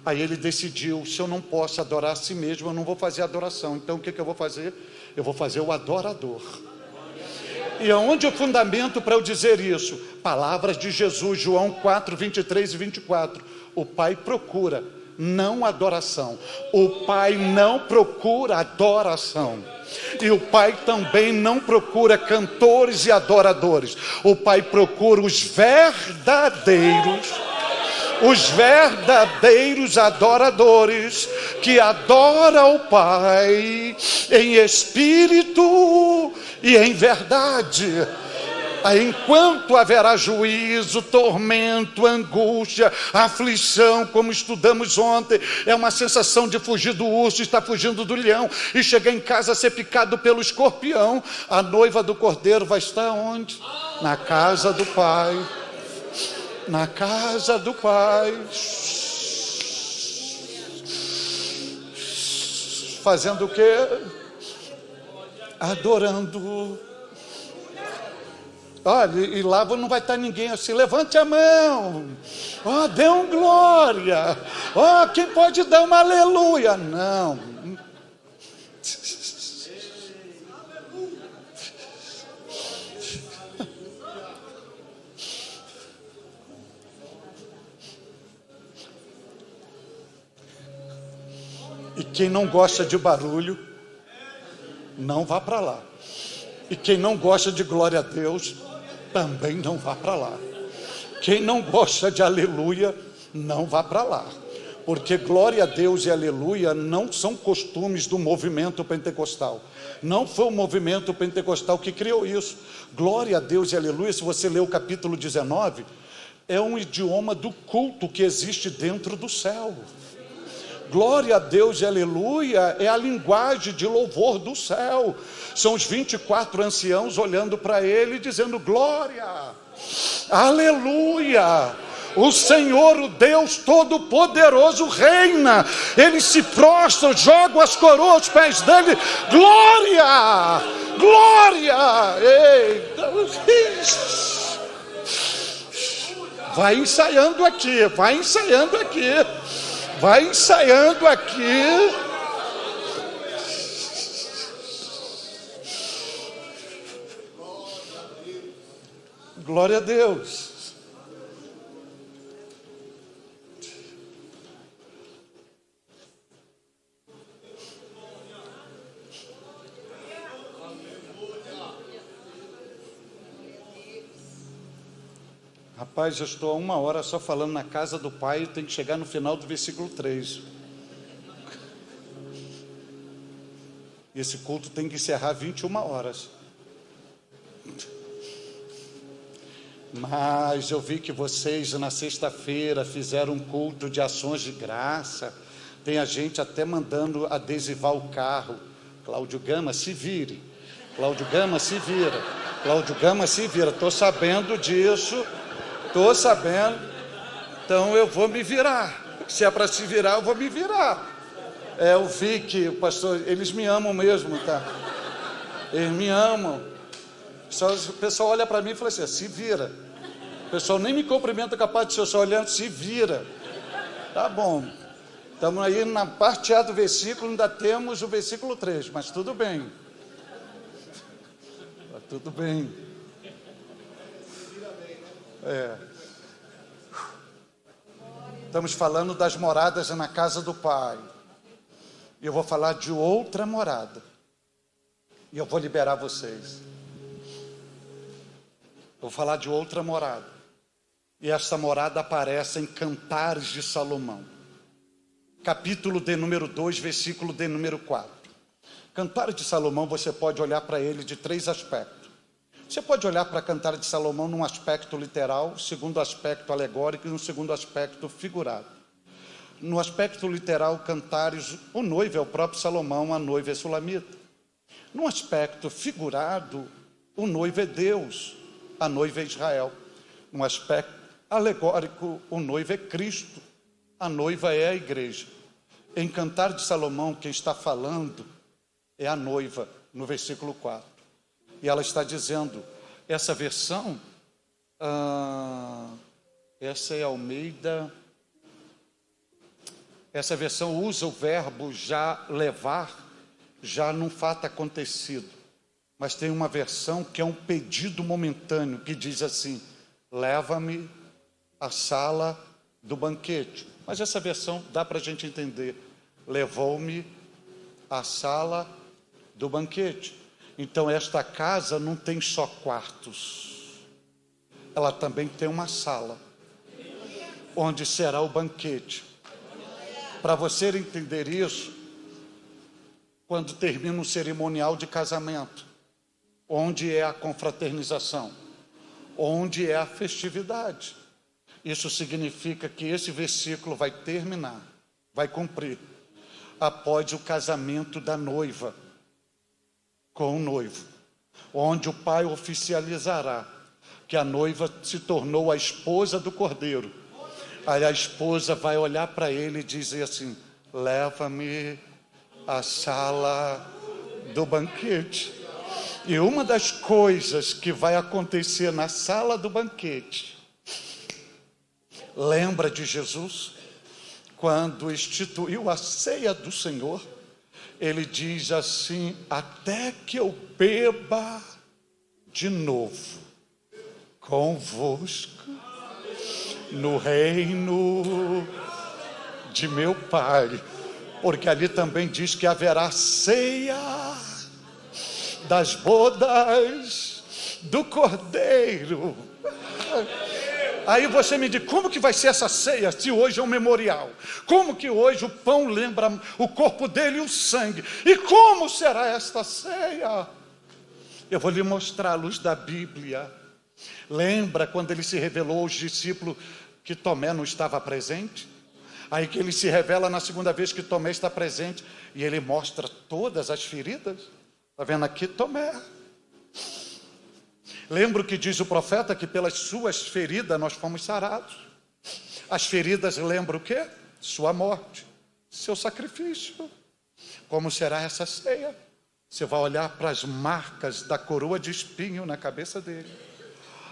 Aí ele decidiu, se eu não posso adorar a si mesmo, eu não vou fazer adoração. Então o que eu vou fazer? Eu vou fazer o adorador. E aonde o fundamento para eu dizer isso? Palavras de Jesus, João 4, 23 e 24. O Pai procura, não adoração. O Pai não procura adoração. E o Pai também não procura cantores e adoradores. O Pai procura os verdadeiros adoradores, que adoram o Pai em espírito e em verdade. Aí, enquanto haverá juízo, tormento, angústia, aflição, como estudamos ontem, é uma sensação de fugir do urso, estar fugindo do leão, e chegar em casa a ser picado pelo escorpião. A noiva do Cordeiro vai estar onde? Na casa do Pai. Na casa do Pai. Fazendo o quê? Adorando. Olha, e lá não vai estar ninguém assim, levante a mão, ó, dê um glória, ó, quem pode dar uma aleluia? Não. E quem não gosta de barulho, não vá para lá. E quem não gosta de glória a Deus, também não vá para lá. Quem não gosta de aleluia, não vá para lá. Porque glória a Deus e aleluia não são costumes do movimento pentecostal. Não foi o movimento pentecostal que criou isso. Glória a Deus e aleluia, se você ler o capítulo 19, é um idioma do culto que existe dentro do céu. Glória a Deus e aleluia é a linguagem de louvor do céu. São os 24 anciãos olhando para ele e dizendo: glória, aleluia, o Senhor, o Deus Todo-Poderoso reina. Eles se prostram, jogam as coroas aos pés dele. Glória, glória. Eita, vai ensaiando aqui, vai ensaiando aqui. Vai ensaiando aqui. Glória a Deus. Rapaz, eu estou há 1 hora só falando na casa do Pai, tem que chegar no final do versículo 3. Esse culto tem que encerrar 21 horas. Mas eu vi que vocês na sexta-feira fizeram um culto de ações de graça. Tem a gente até mandando adesivar o carro. Cláudio Gama, se vire. Cláudio Gama, se vira. Cláudio Gama, se vira. Estou sabendo disso. Estou sabendo, então eu vou me virar. Se é para se virar, eu vou me virar. Eu vi que o pastor, eles me amam mesmo, tá? Eles me amam. O pessoal olha para mim e fala assim: se vira. O pessoal nem me cumprimenta capaz de ser só olhando, se vira. Tá bom. Estamos aí na parte A do versículo, ainda temos o versículo 3, mas tudo bem. Tudo bem. Estamos falando das moradas na casa do Pai. E eu vou falar de outra morada. E eu vou liberar vocês. Vou falar de outra morada. E essa morada aparece em Cantares de Salomão. Capítulo de número 2, versículo de número 4. Cantares de Salomão, você pode olhar para ele de 3 aspectos. Você pode olhar para Cantares de Salomão num aspecto literal, segundo aspecto alegórico e no segundo aspecto figurado. No aspecto literal, Cantares, o noivo é o próprio Salomão, a noiva é Sulamita. No aspecto figurado, o noivo é Deus, a noiva é Israel. No aspecto alegórico, o noivo é Cristo, a noiva é a igreja. Em Cantares de Salomão, quem está falando é a noiva, no versículo 4. E ela está dizendo, essa versão, essa é Almeida, essa versão usa o verbo já levar, já num fato acontecido. Mas tem uma versão que é um pedido momentâneo, que diz assim, leva-me à sala do banquete. Mas essa versão dá para a gente entender, levou-me à sala do banquete. Então esta casa não tem só quartos, ela também tem uma sala, onde será o banquete. Para você entender isso, quando termina um cerimonial de casamento, onde é a confraternização, onde é a festividade, isso significa que esse versículo vai terminar, vai cumprir, após o casamento da noiva com o noivo, onde o pai oficializará que a noiva se tornou a esposa do cordeiro. Aí a esposa vai olhar para ele e dizer assim, leva-me à sala do banquete. E uma das coisas que vai acontecer na sala do banquete, lembra de Jesus? Quando instituiu a ceia do Senhor, ele diz assim, até que eu beba de novo convosco no reino de meu Pai. Porque ali também diz que haverá ceia das bodas do Cordeiro. Aí você me diz, como que vai ser essa ceia se hoje é um memorial? Como que hoje o pão lembra o corpo dele e o sangue? E como será esta ceia? Eu vou lhe mostrar a luz da Bíblia. Lembra quando ele se revelou aos discípulos que Tomé não estava presente? Aí que ele se revela na segunda vez que Tomé está presente e ele mostra todas as feridas. Está vendo aqui Tomé? Lembra o que diz o profeta, que pelas suas feridas nós fomos sarados. As feridas lembram o quê? Sua morte, seu sacrifício. Como será essa ceia? Você vai olhar para as marcas da coroa de espinho na cabeça dele,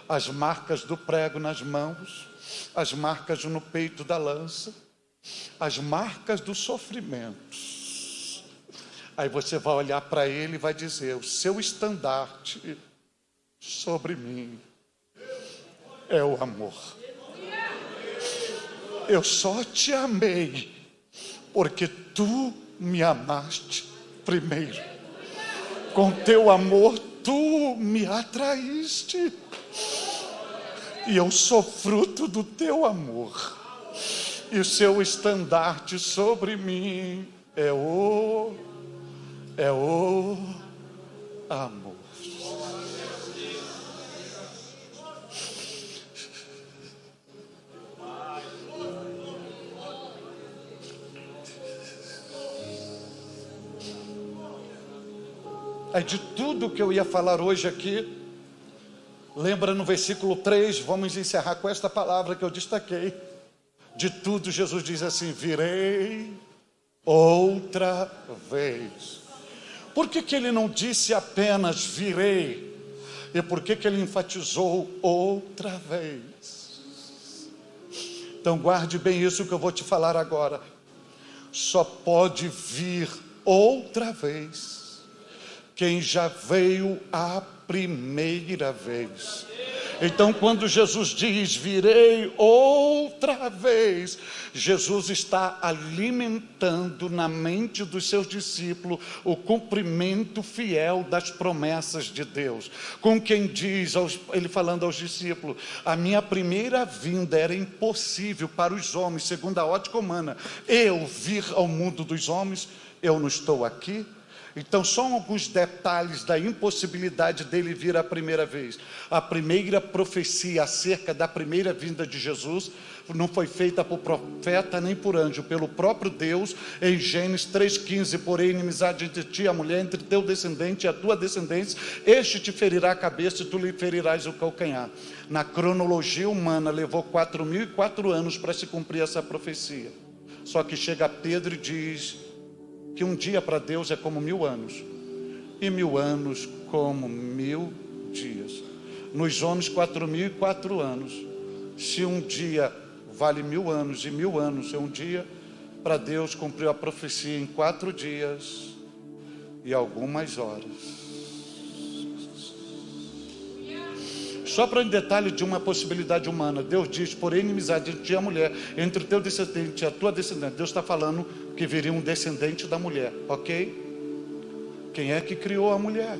as marcas do prego nas mãos, as marcas no peito da lança, as marcas do sofrimento. Aí você vai olhar para ele e vai dizer, o seu estandarte sobre mim é o amor. Eu só te amei porque tu me amaste primeiro. Com teu amor tu me atraíste e eu sou fruto do teu amor. E o seu estandarte sobre mim é o amor. É de tudo que eu ia falar hoje aqui. Lembra no versículo 3, vamos encerrar com esta palavra que eu destaquei. De tudo Jesus diz assim, virei outra vez. Por que que ele não disse apenas virei? E por que que ele enfatizou outra vez? Então guarde bem isso que eu vou te falar agora. Só pode vir outra vez quem já veio a primeira vez. Então quando Jesus diz virei outra vez, Jesus está alimentando na mente dos seus discípulos o cumprimento fiel das promessas de Deus. Com quem diz, ele falando aos discípulos, a minha primeira vinda era impossível para os homens, segundo a ótica humana. Eu vir ao mundo dos homens, eu não estou aqui. Então, só alguns detalhes da impossibilidade dele vir a primeira vez. A primeira profecia acerca da primeira vinda de Jesus não foi feita por profeta nem por anjo, pelo próprio Deus, em Gênesis 3,15, porém, inimizade entre ti e a mulher, entre teu descendente e a tua descendência, este te ferirá a cabeça e tu lhe ferirás o calcanhar. Na cronologia humana, levou 4.004 anos para se cumprir essa profecia. Só que chega Pedro e diz que um dia para Deus é como 1000 anos. e 1000 anos como 1000 dias. Nos homens, 4004 anos. Se um dia vale 1000 anos e 1000 anos é um dia, para Deus cumpriu a profecia em 4 dias e algumas horas. Só para um detalhe de uma possibilidade humana, Deus diz: porém inimizade entre a mulher, entre o teu descendente e a tua descendente. Deus está falando que viria um descendente da mulher, ok? Quem é que criou a mulher?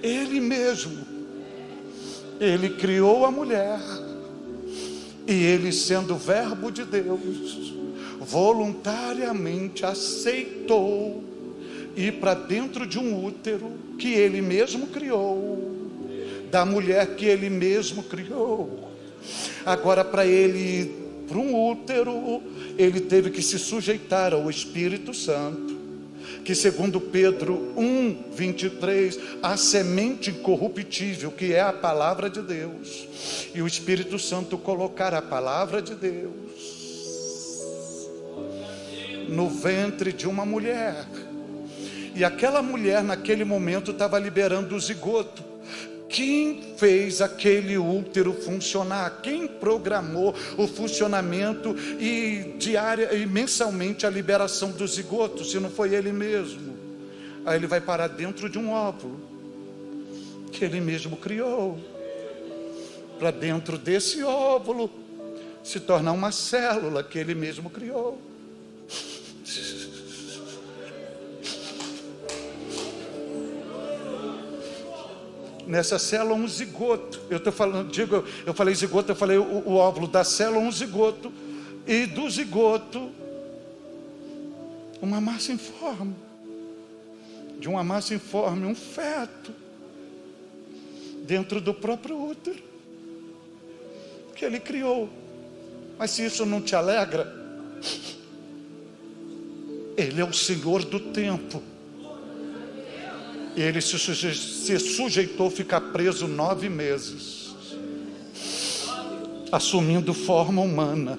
Ele mesmo. Ele criou a mulher. E ele, sendo o verbo de Deus, voluntariamente aceitou ir para dentro de um útero que ele mesmo criou, da mulher que ele mesmo criou. Agora, para ele ir para um útero, ele teve que se sujeitar ao Espírito Santo, que segundo Pedro 1:23, a semente incorruptível, que é a palavra de Deus, e o Espírito Santo colocar a palavra de Deus no ventre de uma mulher. E aquela mulher naquele momento estava liberando o zigoto. Quem fez aquele útero funcionar? Quem programou o funcionamento e diária e mensalmente a liberação do zigoto, se não foi ele mesmo? Aí ele vai parar dentro de um óvulo que ele mesmo criou, para dentro desse óvulo se tornar uma célula que ele mesmo criou. Nessa célula um zigoto. Eu estou falando, eu falei zigoto, eu falei o óvulo da célula, um zigoto, e do zigoto uma massa informe, de uma massa informe um feto dentro do próprio útero que ele criou. Mas se isso não te alegra, ele é o Senhor do tempo. Ele se sujeitou a ficar preso 9 meses, assumindo forma humana,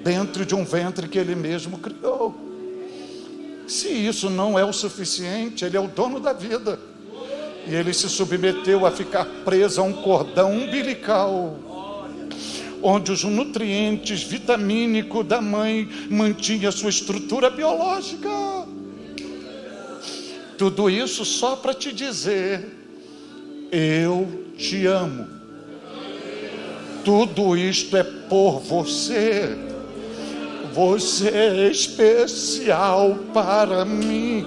dentro de um ventre que ele mesmo criou. Se isso não é o suficiente, ele é o dono da vida, e ele se submeteu a ficar preso a um cordão umbilical, onde os nutrientes vitamínicos da mãe mantinham a sua estrutura biológica. Tudo isso só para te dizer: eu te amo. Tudo isto é por você. Você é especial para mim.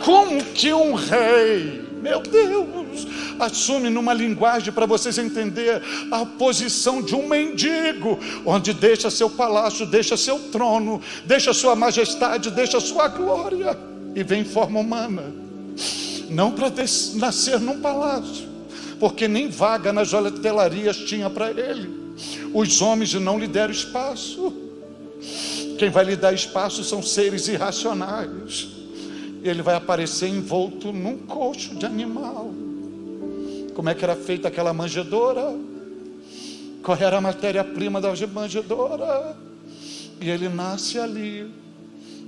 Como que um rei, meu Deus, assume numa linguagem para vocês entenderem a posição de um mendigo, onde deixa seu palácio, deixa seu trono, deixa sua majestade, deixa sua glória, e vem em forma humana, não para nascer num palácio, porque nem vaga nas hotelarias tinha para ele. Os homens não lhe deram espaço. Quem vai lhe dar espaço são seres irracionais. Ele vai aparecer envolto num coxo de animal. Como é que era feita aquela manjedoura? Qual era a matéria-prima da manjedoura? E ele nasce ali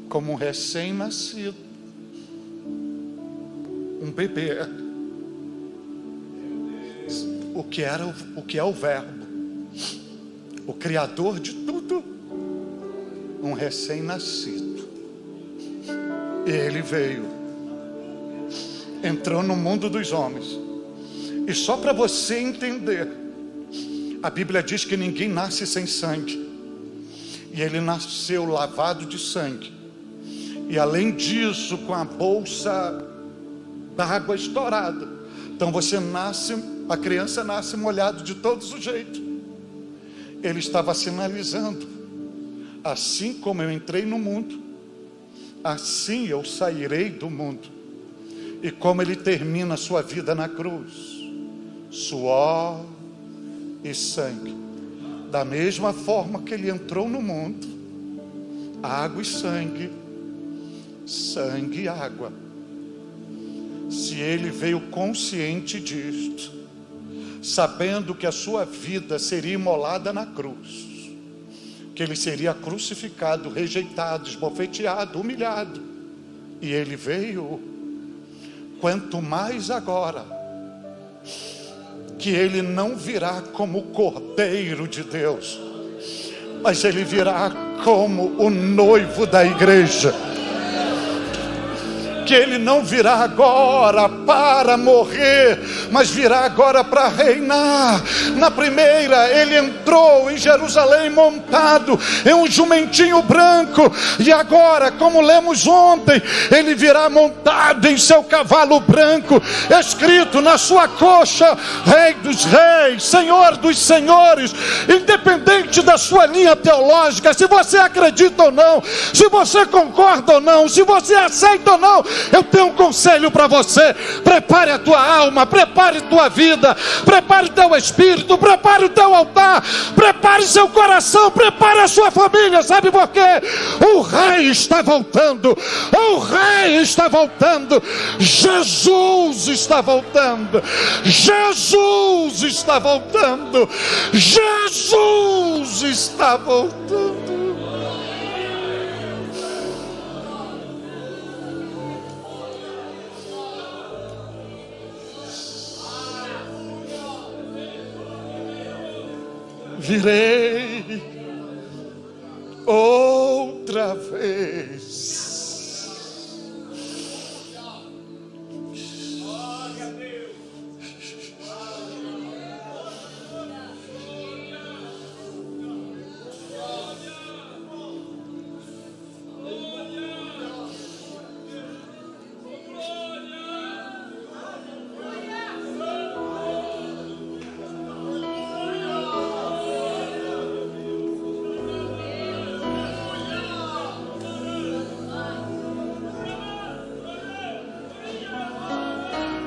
como um recém-nascido, um bebê, o que é o verbo, o criador de tudo, um recém-nascido. E ele veio, entrou no mundo dos homens. E só para você entender, a Bíblia diz que ninguém nasce sem sangue, e ele nasceu lavado de sangue, e além disso com a bolsa d'água estourada. Então você nasce, a criança nasce molhado de todos os jeitos. Ele estava sinalizando: assim como eu entrei no mundo, assim eu sairei do mundo. E como ele termina a sua vida na cruz, suor e sangue, da mesma forma que ele entrou no mundo, água e sangue, sangue e água. Se ele veio consciente disto, sabendo que a sua vida seria imolada na cruz, que ele seria crucificado, rejeitado, esbofeteado, humilhado. E ele veio. Quanto mais agora, que ele não virá como o Cordeiro de Deus, mas ele virá como o noivo da igreja. Que ele não virá agora para morrer, mas virá agora para reinar. Na primeira, ele entrou em Jerusalém montado em um jumentinho branco, e agora, como lemos ontem, ele virá montado em seu cavalo branco, escrito na sua coxa: Rei dos Reis, Senhor dos Senhores. Independente da sua linha teológica, se você acredita ou não, se você concorda ou não, se você aceita ou não, eu tenho um conselho para você: prepare a tua alma, prepare a tua vida, prepare o teu espírito, prepare o teu altar, prepare seu coração, prepare a sua família. Sabe por quê? O Rei está voltando, o Rei está voltando, Jesus está voltando, Jesus está voltando, Jesus está voltando. Virei outra vez.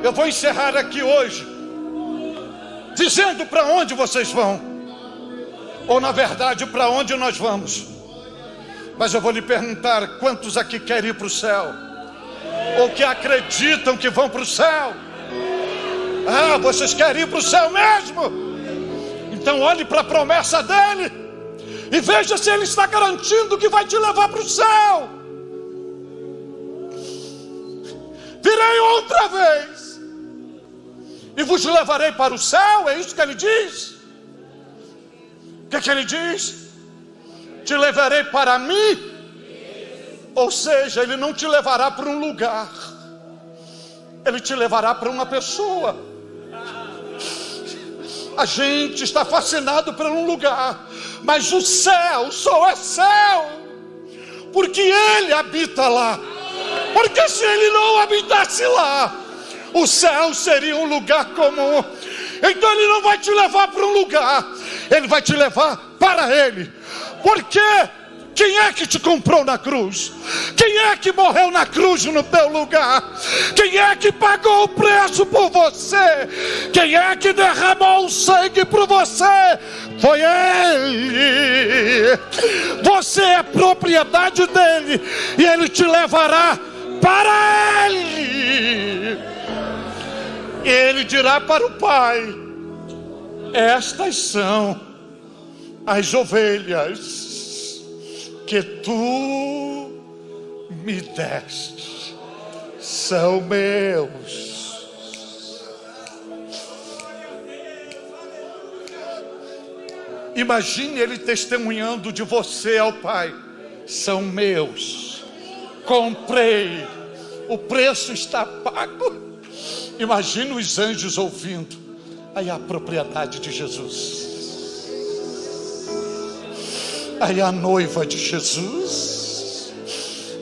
Eu vou encerrar aqui hoje dizendo para onde vocês vão, ou na verdade para onde nós vamos. Mas eu vou lhe perguntar: quantos aqui querem ir para o céu? Ou que acreditam que vão para o céu? Ah, vocês querem ir para o céu mesmo? Então olhe para a promessa dele e veja se ele está garantindo que vai te levar para o céu. Virei outra vez e vos levarei para o céu. É isso que ele diz. O que ele diz? Te levarei para mim. Ou seja, ele não te levará para um lugar, ele te levará para uma pessoa. A gente está fascinado por um lugar, mas o céu só é céu porque ele habita lá. Porque se ele não habitasse lá, o céu seria um lugar comum. Então ele não vai te levar para um lugar, ele vai te levar para ele. Porque quem é que te comprou na cruz? Quem é que morreu na cruz no teu lugar? Quem é que pagou o preço por você? Quem é que derramou o sangue por você? Foi ele. Você é propriedade dele e ele te levará para ele. Ele dirá para o Pai: estas são as ovelhas que tu me deste, são meus. Imagine ele testemunhando de você ao Pai: são meus, comprei, o preço está pago. Imagine os anjos ouvindo: aí a propriedade de Jesus, aí a noiva de Jesus.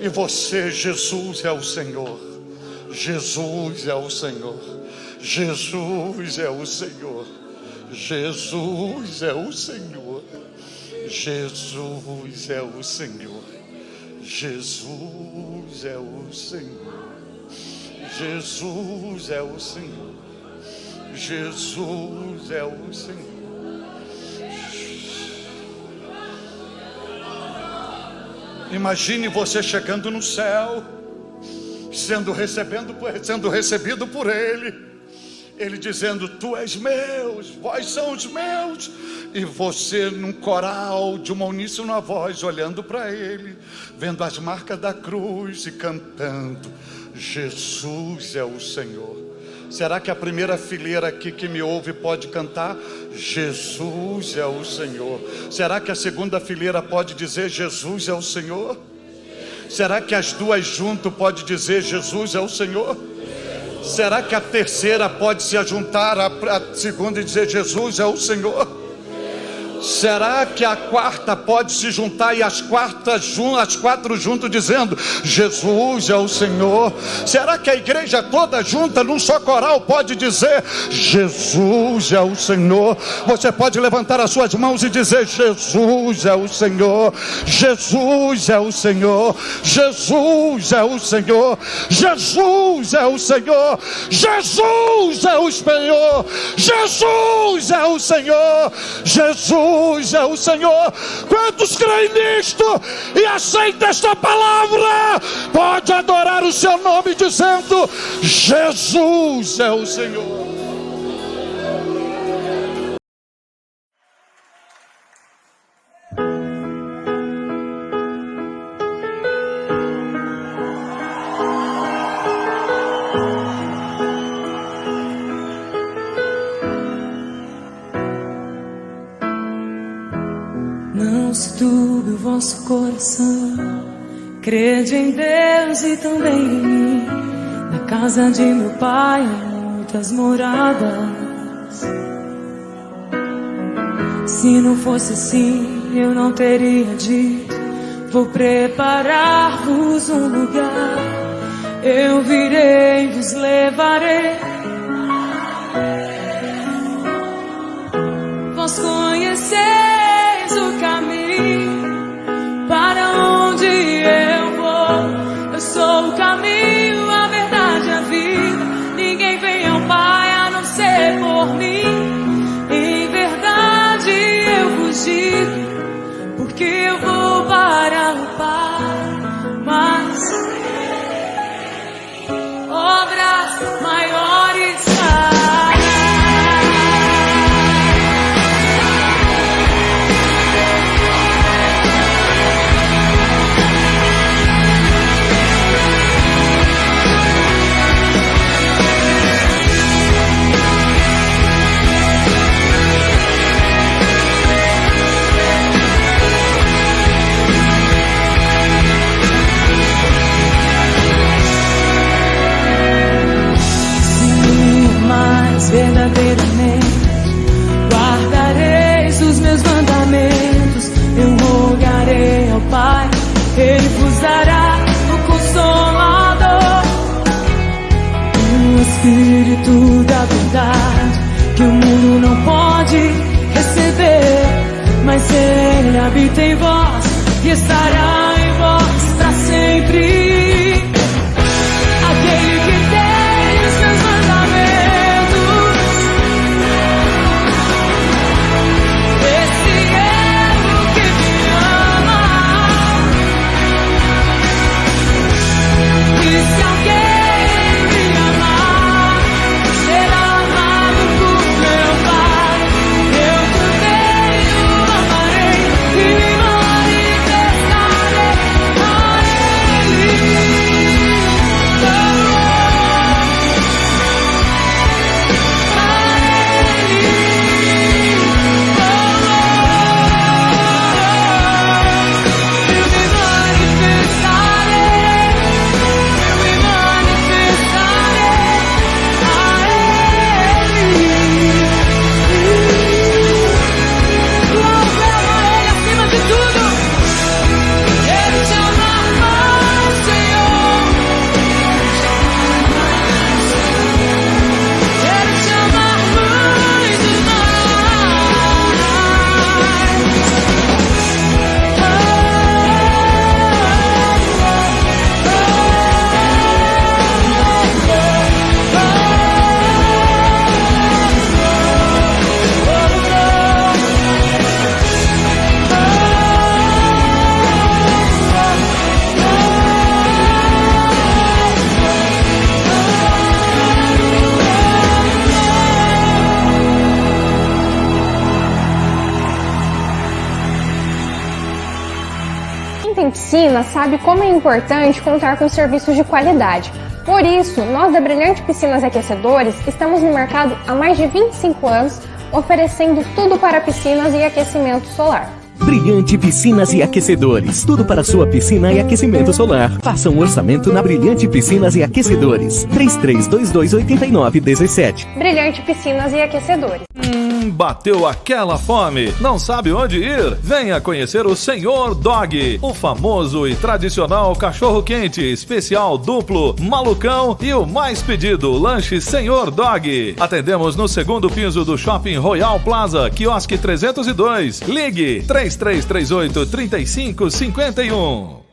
E você: Jesus é o Senhor, Jesus é o Senhor, Jesus é o Senhor, Jesus é o Senhor, Jesus é o Senhor, Jesus é o Senhor, Jesus é o Senhor, Jesus é o Senhor. Imagine você chegando no céu, sendo recebido por ele, Ele dizendo: tu és meus, vós são os meus. E você num coral de uma uníssona voz, olhando para Ele, vendo as marcas da cruz e cantando: Jesus é o Senhor. Será que a primeira fileira aqui que me ouve pode cantar: Jesus é o Senhor? Será que a segunda fileira pode dizer: Jesus é o Senhor? Será que as duas juntas pode dizer: Jesus é o Senhor? Será que a terceira pode se juntar à segunda e dizer: Jesus é o Senhor? Será que a quarta pode se juntar e as quatro juntas dizendo: Jesus é o Senhor? Será que a igreja toda junta num só coral pode dizer: Jesus é o Senhor? Você pode levantar as suas mãos e dizer: Jesus é o Senhor, Jesus é o Senhor, Jesus é o Senhor, Jesus é o Senhor, Jesus é o Senhor, Jesus é o Senhor, Jesus é o Senhor. Quantos creem nisto e aceitam esta palavra, pode adorar o seu nome dizendo: Jesus é o Senhor. Não se turbe o vosso coração, crede em Deus e também em mim. Na casa de meu pai há muitas moradas. Se não fosse assim, eu não teria dito: vou preparar-vos um lugar. Eu virei e vos levarei. Vós conheceis o caminho para onde eu vou. Eu sou o caminho, a verdade e a vida. Ninguém vem ao Pai a não ser por mim. Em verdade eu vos digo, porque eu vou para o Pai. Mas obras maiores verdadeiramente guardareis os meus mandamentos. Eu rogarei ao Pai, Ele vos dará o Consolador, o Espírito da verdade, que o mundo não pode receber, mas Ele habita em vós e estará em vós para sempre. Aquele que tem os seus mandamentos, Piscina sabe como é importante contar com serviços de qualidade. Por isso, nós da Brilhante Piscinas e Aquecedores estamos no mercado há mais de 25 anos, oferecendo tudo para piscinas e aquecimento solar. Brilhante Piscinas e Aquecedores. Tudo para sua piscina e aquecimento solar. Faça um orçamento na Brilhante Piscinas e Aquecedores. 33228917. Brilhante Piscinas e Aquecedores. Bateu aquela fome? Não sabe onde ir? Venha conhecer o Senhor Dog, o famoso e tradicional cachorro-quente, especial duplo, malucão e o mais pedido, lanche Senhor Dog. Atendemos no segundo piso do Shopping Royal Plaza, quiosque 302. Ligue 3338-3551.